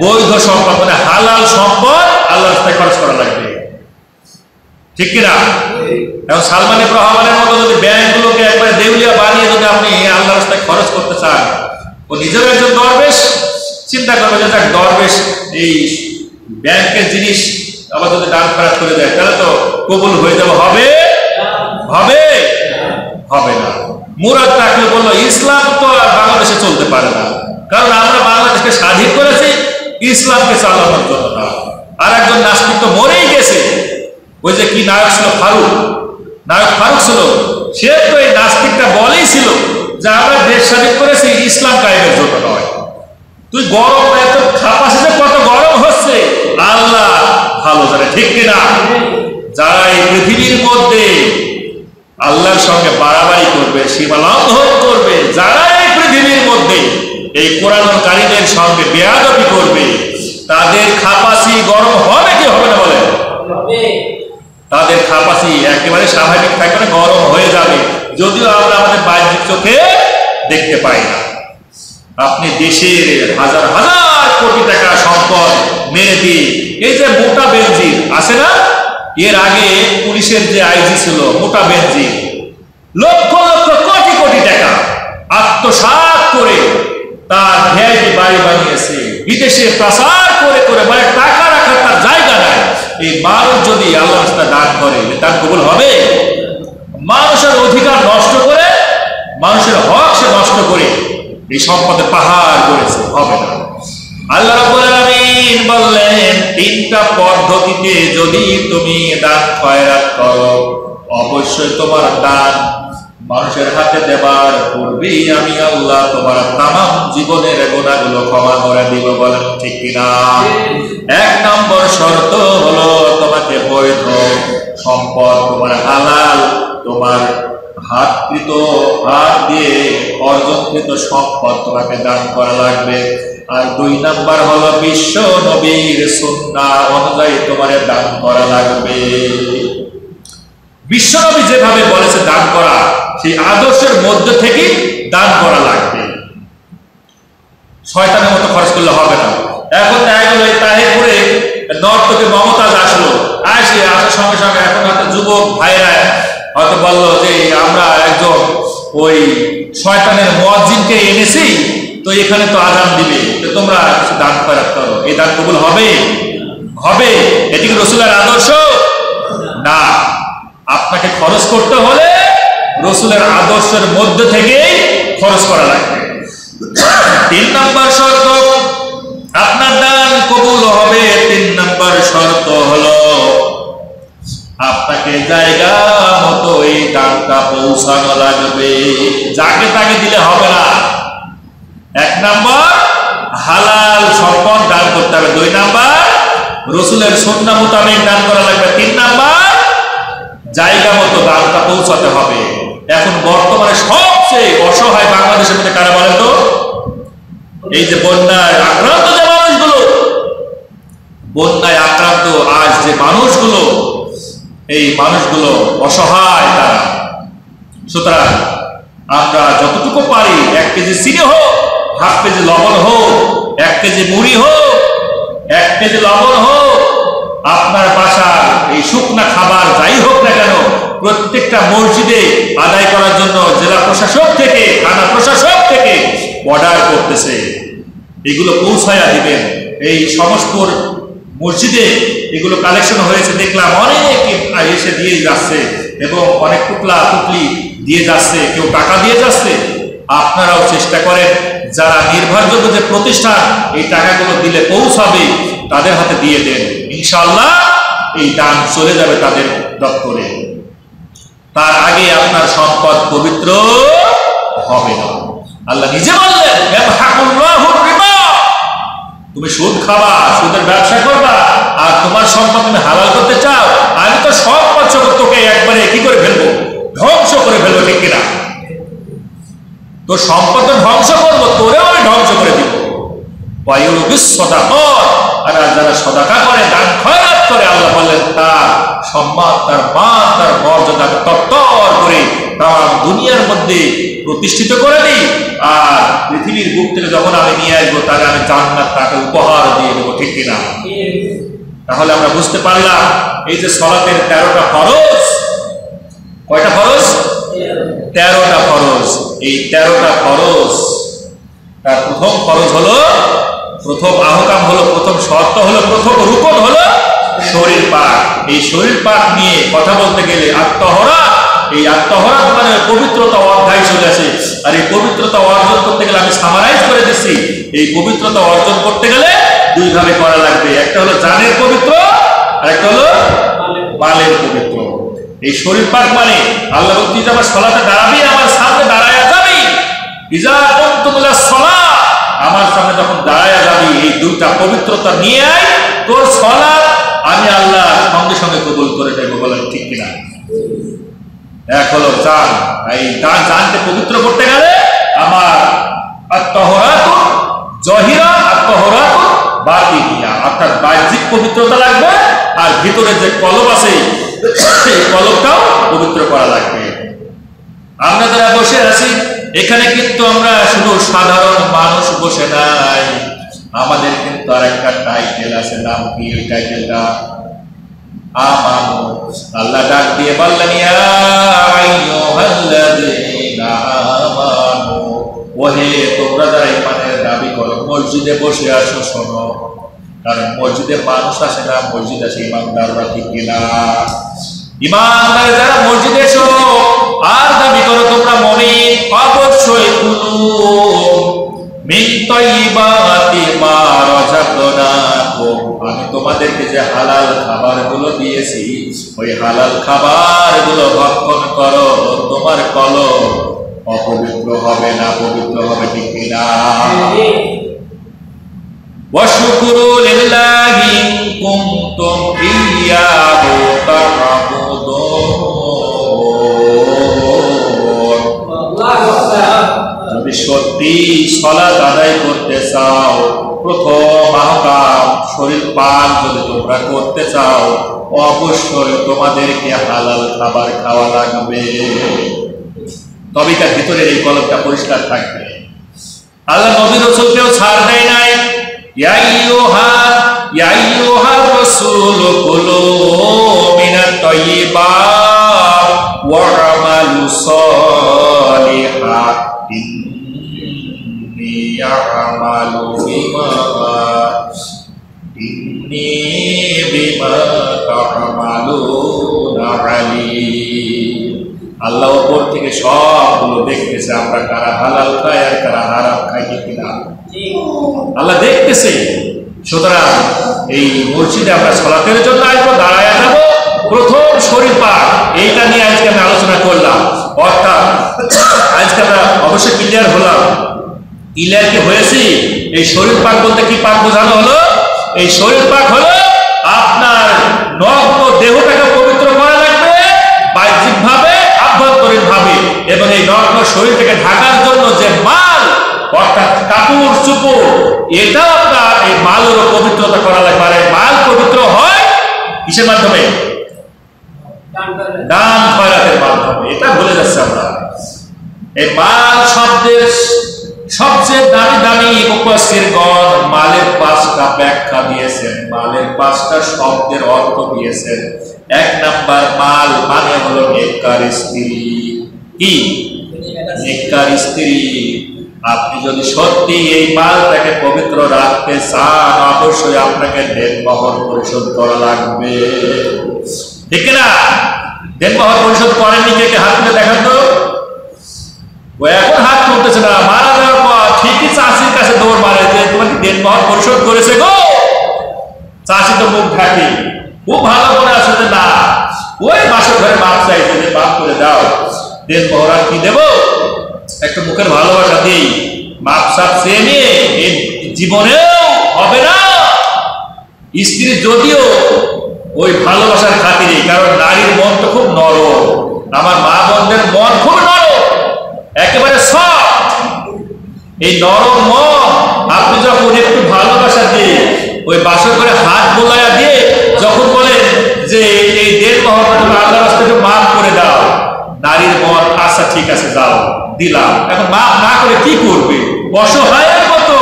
বৈধ সম্পদ, মানে হালাল সম্পদ আল্লাহর রাস্তায় খরচ করা লাগবে। ঠিক কিনা? এখন সালমান ইবনে রহমানের মতো যদি ব্যাংকগুলোকে একবারে দেউলিয়া বানিয়ে যদি আপনি আল্লাহর রাস্তায় খরচ করতে চান, ও নিজের একজন দরবেশ, চিন্তা করবে যে যাক দরবেশ এই ব্যাংকের জিনিস আবার যদি দান খয়রাত করে দেয় তাহলে তো কবুল হয়ে যাবে। হবে? হবে? হবে না। মুরাদ তাকে বললো, ইসলাম তো আর বাংলাদেশে চলতে পারে না, কারণ আমরা বাংলাদেশকে স্বাধীন করেছি ইসলামকে চালানোর জন্য না। আর একজন নাস্তিক তো মরেই গেছে, ওই যে কি নায়ক ছিল, নায়ক ফারুক ছিল, সে তো এই নাস্তিকটা বলেই ছিল যে আমরা দেশ স্বাধীন করেছি ইসলাম কায়েমের জন্য নয়। তুই গরম এত খাপাসে যে কত গরম হচ্ছে আল্লাহ ভালো জানে। ঠিক কিনা? যারা এই পৃথিবীর মধ্যে আল্লাহর সঙ্গে বাড়াবাড়ি করবে, সীমা লঙ্ঘন করবে, যারা এই পৃথিবীর মধ্যে এই কোরআনকারীদের সঙ্গে বেয়াদবি করবে, তাদের খাপাসি গরম হবে কি হবে না বলেন? তাদের খাপাসি একেবারে স্বাভাবিক থাকবে না, গরম হয়ে যাবে, যদিও আমরা আমাদের বাহ্যিক চোখে দেখতে পাই না। আপনি দেশের হাজার হাজার কোটি টাকা সম্পদ মেরে দিয়ে, এই যে মোটা বেনজির আছে না, এর আগে পুলিশের যে আইজি ছিল মোটা বেনজির, লক্ষ লক্ষ কোটি কোটি টাকা আত্মসাৎ করে তার ভিআইপি বাড়ি বানিয়েছে, বিদেশে প্রচার করে করে, মানে টাকা রাখার তার জায়গা নাই। এই মানুষ যদি আল্লাহ রাস্তায় দান করে তার কবুল হবে? মানুষের অধিকার নষ্ট করে, মানুষের হক সে নষ্ট করে এই সম্পদের পাহাড় করেছে, হবে না। আল্লাহ রাব্বুল আলামিন বললেন, তিনটা পদ্ধতিতে যদি তুমি দান খয়রাত করো, অবশ্যই তোমার দান মানুষের হাতে দেবার পূর্বেই আমি আল্লাহ তোমার তামাম জীবনের গুনাহগুলো ক্ষমা করে দিব। বলেন ঠিক কিনা? এক নম্বর শর্ত হলো তোমাকে বৈধ সম্পদ, তোমার হালাল, তোমার হাত দিয়ে অর্জনকৃত সম্পদ তোমাকে দান করা লাগবে। আর দুই নাম্বার হলো বিশ্ব নবীর সুন্নাহ অনুযায়ী তোমার দান করা লাগবে। বিশ্বনবী যেভাবে বলেছে দান করা, সেই আদর্শের মধ্যে থেকে দান করা লাগবে। শয়তানের মতো খরচ করলে হবে না। এখন দেখা গেল এই তাহিরপুরে নর্তকে মমতাজ আসলো, আসার সঙ্গে সঙ্গে এখন হয়তো যুবক ভাইরা হয়তো বললো যে আমরা একজন ওই শয়তানের মুয়াজ্জিনকে এনেছি, তো এখানে তো আযান দিবে, তো তোমরা কিছু দান খয়রাত করো। এই দান কবুল হবে? হবে? এটি কি রাসূলের আদর্শ? না। আপনাকে খরচ করতে হলে রাসূলের আদর্শের মধ্যে থেকেই খরচ করা লাগবে। তিন নম্বর শর্ত আপনার দান কবুল হবে, তিন নম্বর শর্ত হলো আপনাকে জায়গা মতো এই দানটা পৌঁছানো লাগবে। যাকে তাকে দিলে হবে না। এক নম্বর হালাল সম্পদ দান করতে হবে, দুই নম্বর রাসূলের সুন্নাহ মোতাবেক দান করা লাগবে, তিন নম্বর জায়গা মতো দানটা পৌঁছাতে হবে। এখন বর্তমানে সবচেয়ে অসহায় বাংলাদেশের মধ্যে কারা বলেন তো? এই যে বন্যায় আক্রান্ত যে মানুষগুলো, বন্যায় আক্রান্ত আজ যে মানুষগুলো, এই মানুষগুলো অসহায় তারা। সুতরাং আমরা যতটুকু পারি, 1 কেজি চিনি হোক, হাফ কেজি লবণ হোক, 1 কেজি মুড়ি হোক, 1 কেজি লবণ হোক, আপনার বাসার এই শুকনা খাবার যাই হোক না কেন, প্রত্যেকটা মসজিদে আদায় করার জন্য জেলা প্রশাসক থেকে, থানা প্রশাসক থেকে অর্ডার করতেছে। এগুলো পৌঁছায়া দিবেন। এই সমস্ত মসজিদে এগুলো কালেকশন হয়েছে দেখলাম, অনেক এসে দিয়ে যাচ্ছে এবং অনেক পুতলা পুতলি দিয়ে যাচ্ছে, কেউ টাকা দিয়ে যাচ্ছে। আপনারাও চেষ্টা করেন যারা নির্ভরযোগ্য যে প্রতিষ্ঠান এই টাকাগুলো দিলে পৌঁছাবে তাদের হাতে দিয়ে দেন, ইনশাআল্লাহ এই দান চলে যাবে তাদের দপ্তরে। তার আগে আপনার সম্পদ পবিত্র হবে না। আল্লাহ নিজে বললেন, তুমি সুদ খাবা, সুদের ব্যবসা করবা, আর তোমার সম্পদ তুমি হালাল করতে চাও, আমি তো সব তোকে একবারে কি করে ফেলবো, ধ্বংস করে ফেলবো, ঠিক কিনা? তোর সম্পদ ধ্বংস করবো, তোরেও আমি ধ্বংস করে দিব। আর যারা সদাকা করে, দান খয়রাত করে, আল্লাহ বললেন তার সম্মান, তার মান, তার মর্যাদা তত্তর করে তাম দুনিয়ার মধ্যে প্রতিষ্ঠিত করে দিই, আর পৃথিবীর বুক থেকে যখন আমি নিয়ে আসবো তাকে আমি জান্নাত তাকে উপহার দিয়ে দেবো, ঠিক কিনা? তাহলে আমরা বুঝতে পারলাম এই যে সালাতের 13টা ফরজ, কয়টা ফরজ? 13টা ফরজ। এই 13টা ফরজ, তার প্রথম ফরজ হলো, প্রথম আহকাম হলো, প্রথম শর্ত হলো, প্রথম রুকন হলো শরীর পাক। এই শরীর পাক নিয়ে কথা বলতে গেলে আত্মহরা, এই আত্মহরা মানে পবিত্রতা অধ্যায় চলে আসে। আর এই পবিত্রতা অর্জন করতে গেলে আমি সামারাইজ করে দিচ্ছি, এই পবিত্রতা অর্জন করতে গেলে দুই ভাবে করা লাগবে, একটা হলো জানের পবিত্র আর একটা হলো মালের পবিত্র। এই শরীর পাক মানে আল্লাহ বলতে আমার সালাতে দাঁড়াবি, আমার সামনে দাঁড়ায়া যাবি, ইজা কুনতুমুলা সালাত, আমার সামনে যখন দাঁড়ায়া যাবি, এই দুইটা পবিত্রতা নিয়ে আয়, তোর সালাত আমি আল্লাহ সঙ্গে সঙ্গে কবুল করে দেব। বলেন ঠিক কিনা? এক হলো জান, এই জানকে পবিত্র করতে গেলে আমার আত্মহরাত জহিরা, আত্মহরাত বাতিনিয়া, অর্থাৎ বাহ্যিক পবিত্রতা লাগবে, আর ভিতরে যে কলব আছে এই কলবটাও পবিত্র করা লাগবে। আমরা যারা বসে আছি এখানে কিন্তু আমরা শুধু সাধারণ মানুষ বসে নাই, আমাদের কিন্তু আর একটা টাইটেল আছে। নাম কি ওই টাইটেলটা? আমানু। আল্লাহ ডাক দিয়ে বললেন, ইয়া আইয়ুহাল্লাযীনা আমানু, ওহে তোমরা যারা ঈমানের দাবি করো, মসজিদে বসে আসো, শোনো, কারণ মসজিদে মানুষ আসে না, মসজিদ আসে ঈমানদাররা, ঠিক কিনা? ঈমানদার যারা মসজিদে এসো আর দাবি করো তোমরা মুমিন, অবশ্যই কুলু মিন তাইয়্যিবাতি মা রাযাকনাকুম, আমি তোমাদেরকে যে হালাল খাবারগুলো দিয়েছি ওই হালাল খাবারগুলো ভক্ষণ করো, তোমার কলব অপবিত্র হবে না, পবিত্র হবে, ঠিক কিনা? ওয়াশকুরু লিল্লাহি ইন কুনতুম ইয়্যাহু তা'বুদুন, যদি সত্যি সালাত আদায় করতে চাও, প্রথম আহকাম শরীর পাক যদি তোমরা করতে চাও, অবশ্যই তোমাদেরকে হালাল খাবার খাওয়া লাগবে, তবে তার ভিতরে এই কলবটা পরিষ্কার থাকবে। আল্লাহ নবী রাসূলকেও ছাড় দেয় নাই, ইয়া আইয়ুহার রাসূল কুলু মিনাত তাইয়্যিবাত ওয়া আমালু সালিহান ইন্নী বিমা তা'মালুনা আলীম। আল্লাহ উপর থেকে সবগুলো দেখতেছে, আমরা কারা হালাল খাই আর কারা হারাম খাই, ঠিক কিনা? আল্লাহ দেখতেছে। সুতরাং এই মসজিদে আমরা সালাতের জন্য আসবো, দাঁড়ায় যাবো, প্রথম শরীর পাক, এইটা নিয়ে আজকে আমি আলোচনা করলাম। অর্থাৎ আজকে আমরা অবশ্যই ক্লিয়ার হলাম, ক্লিয়ার কি হয়েছি? এই শরীর পাক বলতে কি পাক বোঝানো হলো? এই শরীর পাক হলো আপনার নগ্ন দেহটাকে পবিত্র করা লাগবে বাহ্যিক ভাবে, আভ্যন্তরীণ ভাবে, এবং এই নগ্ন শরীরটাকে ঢাকার জন্য যে মাল, অর্থাৎ কাপড় চোপড়, এটা আপনার এই মালেরও পবিত্রতা করা লাগবে। আর এই মাল পবিত্র হয় কিসের মাধ্যমে? দান খয়রাতের মাধ্যমে। এটা বলে যাচ্ছে আমরা। এই মাল শব্দের সবচেয়ে দামি দামি মুফাসসিরগণ মালের 5টা ব্যাখ্যা দিয়েছেন, মালের 5টা শব্দের অর্থ দিয়েছেন। 1 নাম্বার, মাল মানে হলো নেককার স্ত্রী। কি? নেককার স্ত্রী। আপনি যদি সত্যি এই মালটাকে পবিত্র রাখতে চান, অবশ্যই আপনাকে দেনমোহর পরিশোধ করা লাগবে, ঠিক না? দেনমোহর পরিশোধ করেননি কে? হাত তুলে দেখান তো। ও এখন হাত তুলতেছে না, মারা যাওয়ার পর ঠিকই চাষির কাছে দৌড় মারে যে তোমাকে দেনমোহর পরিশোধ করেছে গো। চাষি তো মুখ ঢাকি, খুব ভালো করে আছে যে না, ওই মাসের ঘরে মাপ চাইছে যে মাপ করে দাও, দেনমোহর আর কি দেবো, একটা মুখের ভালোবাসা দিই, মাপ সাপ চেয়ে নিয়ে এই জীবনেও হবে না। স্ত্রী যদিও ওই ভালোবাসার খাতিরে, কারণ নারীর মন তো খুব নরম, আমার মা বোনদের মন খুব নরম, একেবারে সফট। এই নরম মন আপনি যখন একটু ভালোবাসা দিয়ে ওই বাসর করে হাত বোলাইয়া দিয়ে যখন বলেন যে এই দেনমোহর আল্লাহর রাস্তায় মাফ করে দাও, নারীর মন আচ্ছা ঠিক আছে যাও দিলাম। এখন মাফ না করে কি করবে? অসহায়ের মতো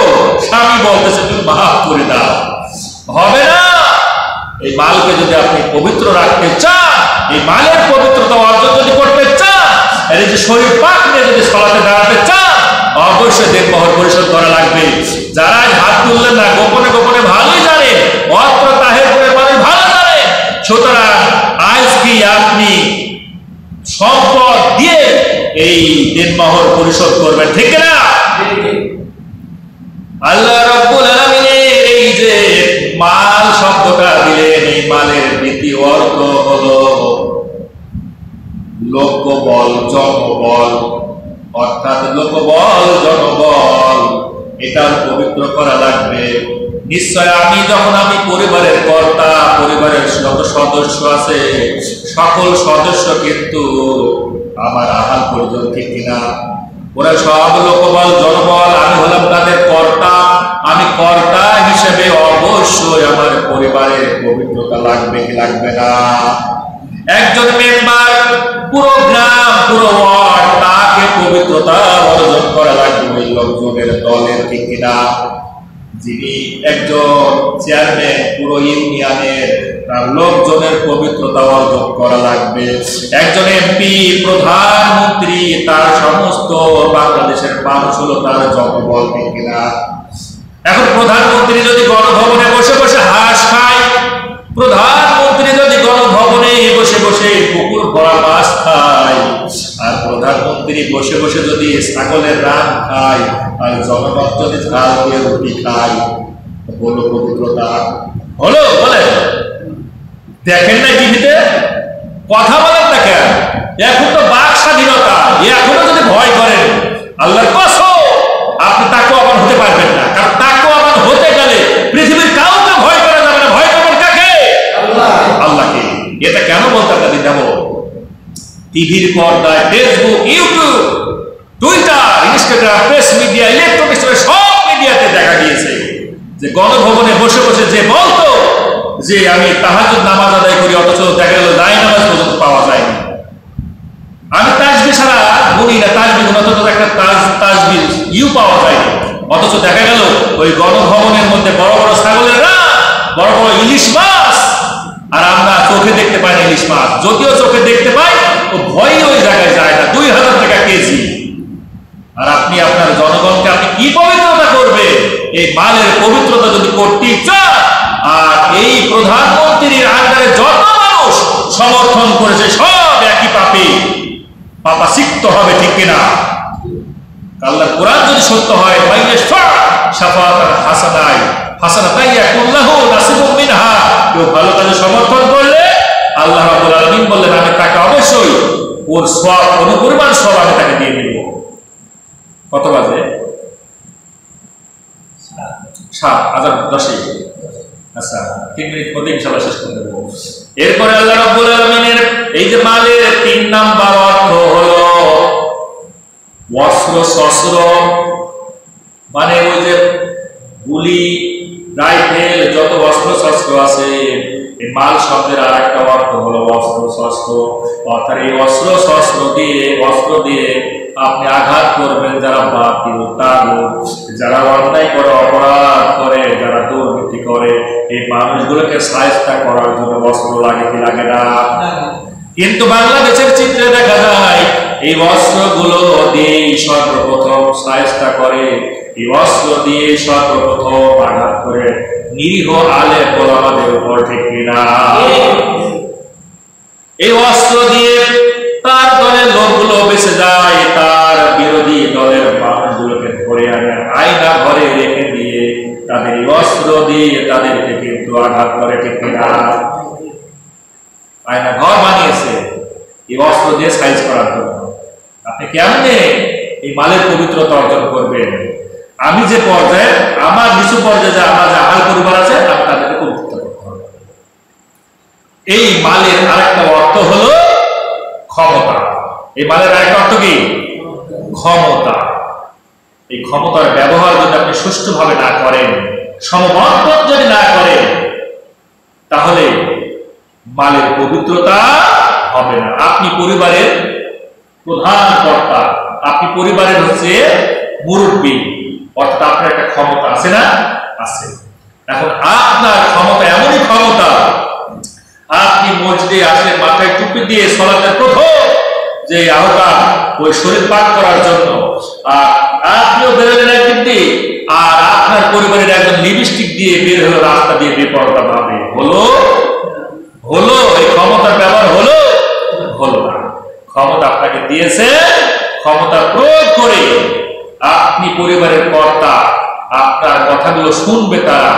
স্বামী বলতেছে তুমি মাফ করে দাও, হবে না। এই মালকে যদি আপনি পবিত্র রাখতে চান, এই মালের পবিত্রতা অর্জন যদি করতে চান, এই যে শরীর পাক নিয়ে যদি সালাতে দাঁড়াতে চান, অবশ্যই দেনমোহর পরিশোধ করা লাগবে। যারা হাত তুললেন না, গোপনে গোপনে ভালোই জানে, অত্র তাহেরপুরের মানুষ ভালো জানে। সুতরাং আজ কি আপনি সম্পদ দিয়ে এই দেনমোহর পরিশোধ করবেন, ঠিক না? আল্লাহ রাব্বুল আলামিনের এই যে মাল শব্দটা দিলেন, এই মালের দ্বিতীয় অর্থ হলো লোকবল, জনবল, অর্থাৎ লোকবল জনবল, এটা পবিত্র করা লাগবে। নিশ্চয় আমি যখন আমি পরিবারের কর্তা, পরিবারের যত সদস্য আছে সকল সদস্য কিন্তু আমার আহাল পরিজন, ঠিক কিনা? ওরা সব লোকবল জনবল, আমি হলাম তাদের কর্তা। আমি কর্তা হিসেবে অবশ্যই আমার পরিবারের পবিত্রতা লাগবে কি লাগবে না? একজন মেম্বার, পুরো গ্রাম, পুরো ওয়ার্ড, তাকে পবিত্রতা অর্জন করা লাগবে ওই লোকজনের দলের, ঠিক কিনা? যিনি একজন চেয়ারম্যান, পুরো ইউনিয়নের, তার লোকজনের পবিত্রতা অর্জন করা লাগবে। একজন এমপি, প্রধানমন্ত্রী, তার সমস্ত বাংলাদেশের মানুষ হলো তার জনবল, ঠিক কিনা? এখন প্রধানমন্ত্রী যদি গণভবনে বসে বসে হাঁস খায়, প্রধানমন্ত্রী যদি গণভবনে বসে বসে পুকুর ভরা মাছ খায়, আর প্রধানমন্ত্রী বসে বসে যদি ছাগলের রান খায়, আর জনগণ যদি ঝাল দিয়ে রুটি খায়, বলো পবিত্রতা হলো? বলে দেখেন না টিভিতে, কথা বলেন না কেন? এখন তো বাক স্বাধীনতা, এখনো যদি ভয় করেন, আল্লাহর কসম আপনি তাকওয়াবান হতে পারবেন না। কারণ তাকওয়াবান হতে গেলে পৃথিবীর কাউকে ভয় করা যাবে না। ভয় করবেন কাকে? আল্লাহকে। এটা কেন বলতে আপনাদের দেব? টিভির পর্দায়, Facebook, YouTube, Twitter, Instagram, press media, electronics, সব মিডিয়াতে দেখা গিয়েছে যে গণভবনে বসে বসে যে বলতো যে আমি তাহাজ্জুদ নামাজ আদায় করি, অথচ দেখা গেল নাই নামাজ পর্যন্ত পাওয়া যায়নি। আমি তাসবিহ ছাড়া গুনি না, তাসবিহ গুণ, অথচ একটা তাসবিহ ইউ পাওয়া যায়নি। অথচ দেখা গেল ওই গণভবনের মধ্যে বড় বড় ছাগলের রান, বড় বড় ইলিশ মাছ, আর আমরা চোখে দেখতে পাই না ইলিশ মাছ। যদিও চোখে দেখতে পাই, ও ভয় ওই জায়গায় যায় না, 2000 টাকা কেজি। আর আপনি আপনার জনগণকে আপনি কি পবিত্রতা করবে? এই মালের পবিত্রতা যদি করতে চান, আর এই প্রধানমন্ত্রীর আন্ডারে যত মানুষ সমর্থন করেছে সব একই পাপা সিক্ত হবে, ঠিক কিনা? আল্লাহর কোরআন যদি সত্য হয়, কেউ ভালো কাজে সমর্থন করলে আল্লাহ রাব্বুল আলামিন বললেন আমি তাকে অবশ্যই ওর সওয়াব, অনুপরিমাণ সওয়াব আমি তাকে দিয়ে দেব। কত বাজে? 7:10। আচ্ছা, 3 মিনিট মধ্যে ইনশাআল্লাহ শেষ করে দেব। এরপরে আল্লাহ রাব্বুল আলামিনের এই যে মালের 3 নাম্বার অর্থ হলো অস্ত্র শস্ত্র, মানে ওই যে গুলি, রাইফেল, যত অস্ত্র শস্ত্র আছে, এই মাল শব্দের আর একটা অর্থ হলো অস্ত্র শস্ত্র। অর্থাৎ এই অস্ত্র শস্ত্র দিয়ে, অস্ত্র দিয়ে আপনি আঘাত করবেন যারা বাতিল, তাগুত, যারা অন্যায় করে, অপরাধ করে, যারা দুর্নীতি করে, এই মানুষগুলোকে শায়েস্তা করার জন্য অস্ত্র লাগে কি লাগে না? কিন্তু বাংলাদেশের চিত্রে দেখা যায় এই অস্ত্রগুলো দিয়ে সর্বপ্রথম সায়স্তা করে, এই অস্ত্র দিয়ে সর্বপ্রথম আঘাত করে নিরীহ আলে গোলামাদের উপর, ঠিক কিনা? এই অস্ত্র দিয়ে তার দলের লোকগুলো বেঁচে যায়, তার বিরোধী দলের মানুষগুলোকে ধরে আনে আয়না ঘরে রেখে দিয়ে তাদের এই অস্ত্র দিয়ে তাদেরকে কিন্তু আঘাত করে, ঠিক কিনা? আয়না ঘর বানিয়েছে এই অস্ত্র দিয়ে সাইজ করার জন্য। আপনি কেমনে এই মালের পবিত্রতা অর্জন করবেন? আমি যে পর্যায়ে, আমার নিচু পর্যায়ে যে আমার যে আহাল পরিবার আছে, আমি তাদেরকে পবিত্র করতে হবে। এই মালের আরেকটা অর্থ হলো ক্ষমতা। এই মালের আরেকটা অর্থ কি? ক্ষমতা। এই ক্ষমতার ব্যবহার যদি আপনি সুষ্ঠুভাবে না করেন, সমবন্টন যদি না করেন, তাহলে মালের পবিত্রতা হবে না। আপনি পরিবারের প্রধান কর্তা, আপনি পরিবারের হচ্ছে মুরব্বী, অর্থাৎ আপনার একটা ক্ষমতা আছে না? আছে। এখন আপনার ক্ষমতা এমনই ক্ষমতা, আপনি মসজিদে আসলে মাথায় টুপি দিয়ে সালাতের প্রথম যে আহ্বান, ওই শরীর পাক করার জন্য, আর আপনিও বেরোলেন একদিক দিয়ে, আর আপনার পরিবারের একজন লিপস্টিক দিয়ে বের হলো রাস্তা দিয়ে বেপরোয়া ভাবে, হলো এই ক্ষমতার ব্যবহার হলো না। ক্ষমতা আপনাকে দিয়েছে, ক্ষমতা প্রয়োগ করে আপনি পরিবারের কর্তা, আপনার কথাগুলো শুনবে তারা,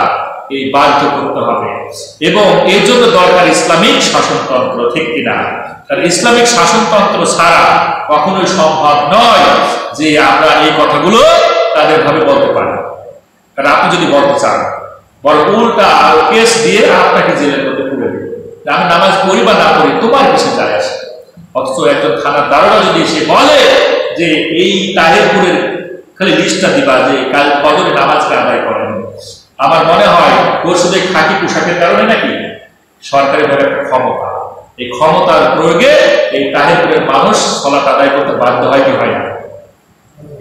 এই বাধ্য করতে হবে। এবং এর জন্য দরকার ইসলামিক শাসনতন্ত্র, ঠিক কিনা? কারণ ইসলামিক শাসনতন্ত্র ছাড়া কখনোই সম্ভব নয় যে আমরা এই কথাগুলো তাদের ভাবে বলতে পারি। কারণ আপনি যদি বলতে চান, বরং উল্টা আরো কেস দিয়ে আপনাকে জেলের মধ্যে পুরে দেবে, আমি নামাজ পড়ি বা না পড়ি তোমার কিছু যায় আসে। অথচ একজন থানার দারোগা যদি সে বলে যে এই তাহেরপুরের খালি লিস্টটা দিবা যে কাল ফজরে নামাজকে আদায় করেন, আমার মনে হয় ওর শুধু খাকি পোশাকের কারণে নাকি সরকারি ভাবে একটা ক্ষমতা, এই ক্ষমতার প্রয়োগে এই তাহেরপুরের মানুষ সালাত আদায় করতে বাধ্য হয় কি হয় না?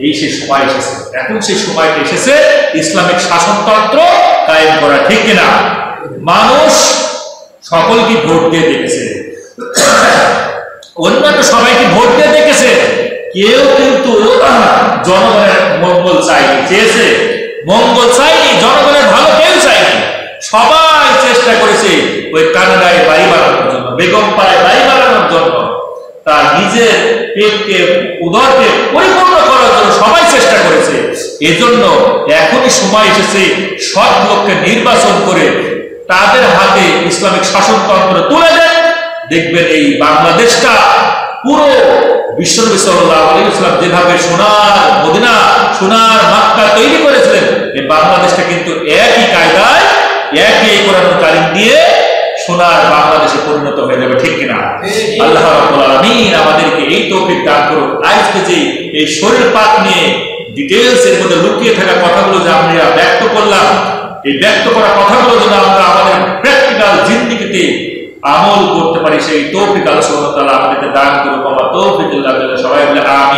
এই সেই সময় এসেছে, এখন সেই সময়টা এসেছে ইসলামিক শাসনতন্ত্র কায়েম করা, ঠিক কিনা? মানুষ সকলকে ভোট দিয়ে দেখেছে, অন্যান্য সবাইকে ভোট দিয়ে দেখেছে, কেউ কিন্তু জনগণের মঙ্গল চাইনি, চেয়েছে মঙ্গল চাইনি, জনগণের ভালো কেউ চাইনি। সবাই চেষ্টা করেছে ওই কানাডায় বাড়ি বানানোর জন্য, বেগম পাড়ায় বাড়ি বানানোর জন্য, তার নিজের পেটকে, উদরকে পরিপূর্ণ করার জন্য সবাই চেষ্টা করেছে। এজন্য এখনই সময় এসেছে সৎ লোককে নির্বাচন করে তাদের হাতে ইসলামিক শাসনতন্ত্র তুলে দেন। দেখবেন এই বাংলাদেশটা পুরো বিশ্বনবী সাল্লাল্লাহু আলাইহি ওয়াসাল্লাম যেভাবে সোনার মদিনা, সোনার মক্কা তৈরি করেছিলেন, এই বাংলাদেশটা কিন্তু একই কায়দায়, একই কোরআনুল কারীম দিয়ে সোনার বাংলাদেশে পরিণত হয়ে যাবে, ঠিক কিনা? আল্লাহ রাব্বুল আলামিন আমাদেরকে এই তৌফিক দান করুন। আজকে যে এই শরীর পাক নিয়ে ডিটেইলস এর মধ্যে লুকিয়ে থাকা কথাগুলো যে আমরা ব্যক্ত করলাম, এই ব্যক্ত করা কথাগুলো যেন আমরা আমাদের প্র্যাকটিক্যাল জিন্দেগিতে আমল করতে পারি, সেই তৌফিক আল্লাহ সুবহানাহু ওয়া তাআলা আমাদেরকে দান করুন। তৌফিকুল্লাহ, সবাই বলে আমিন।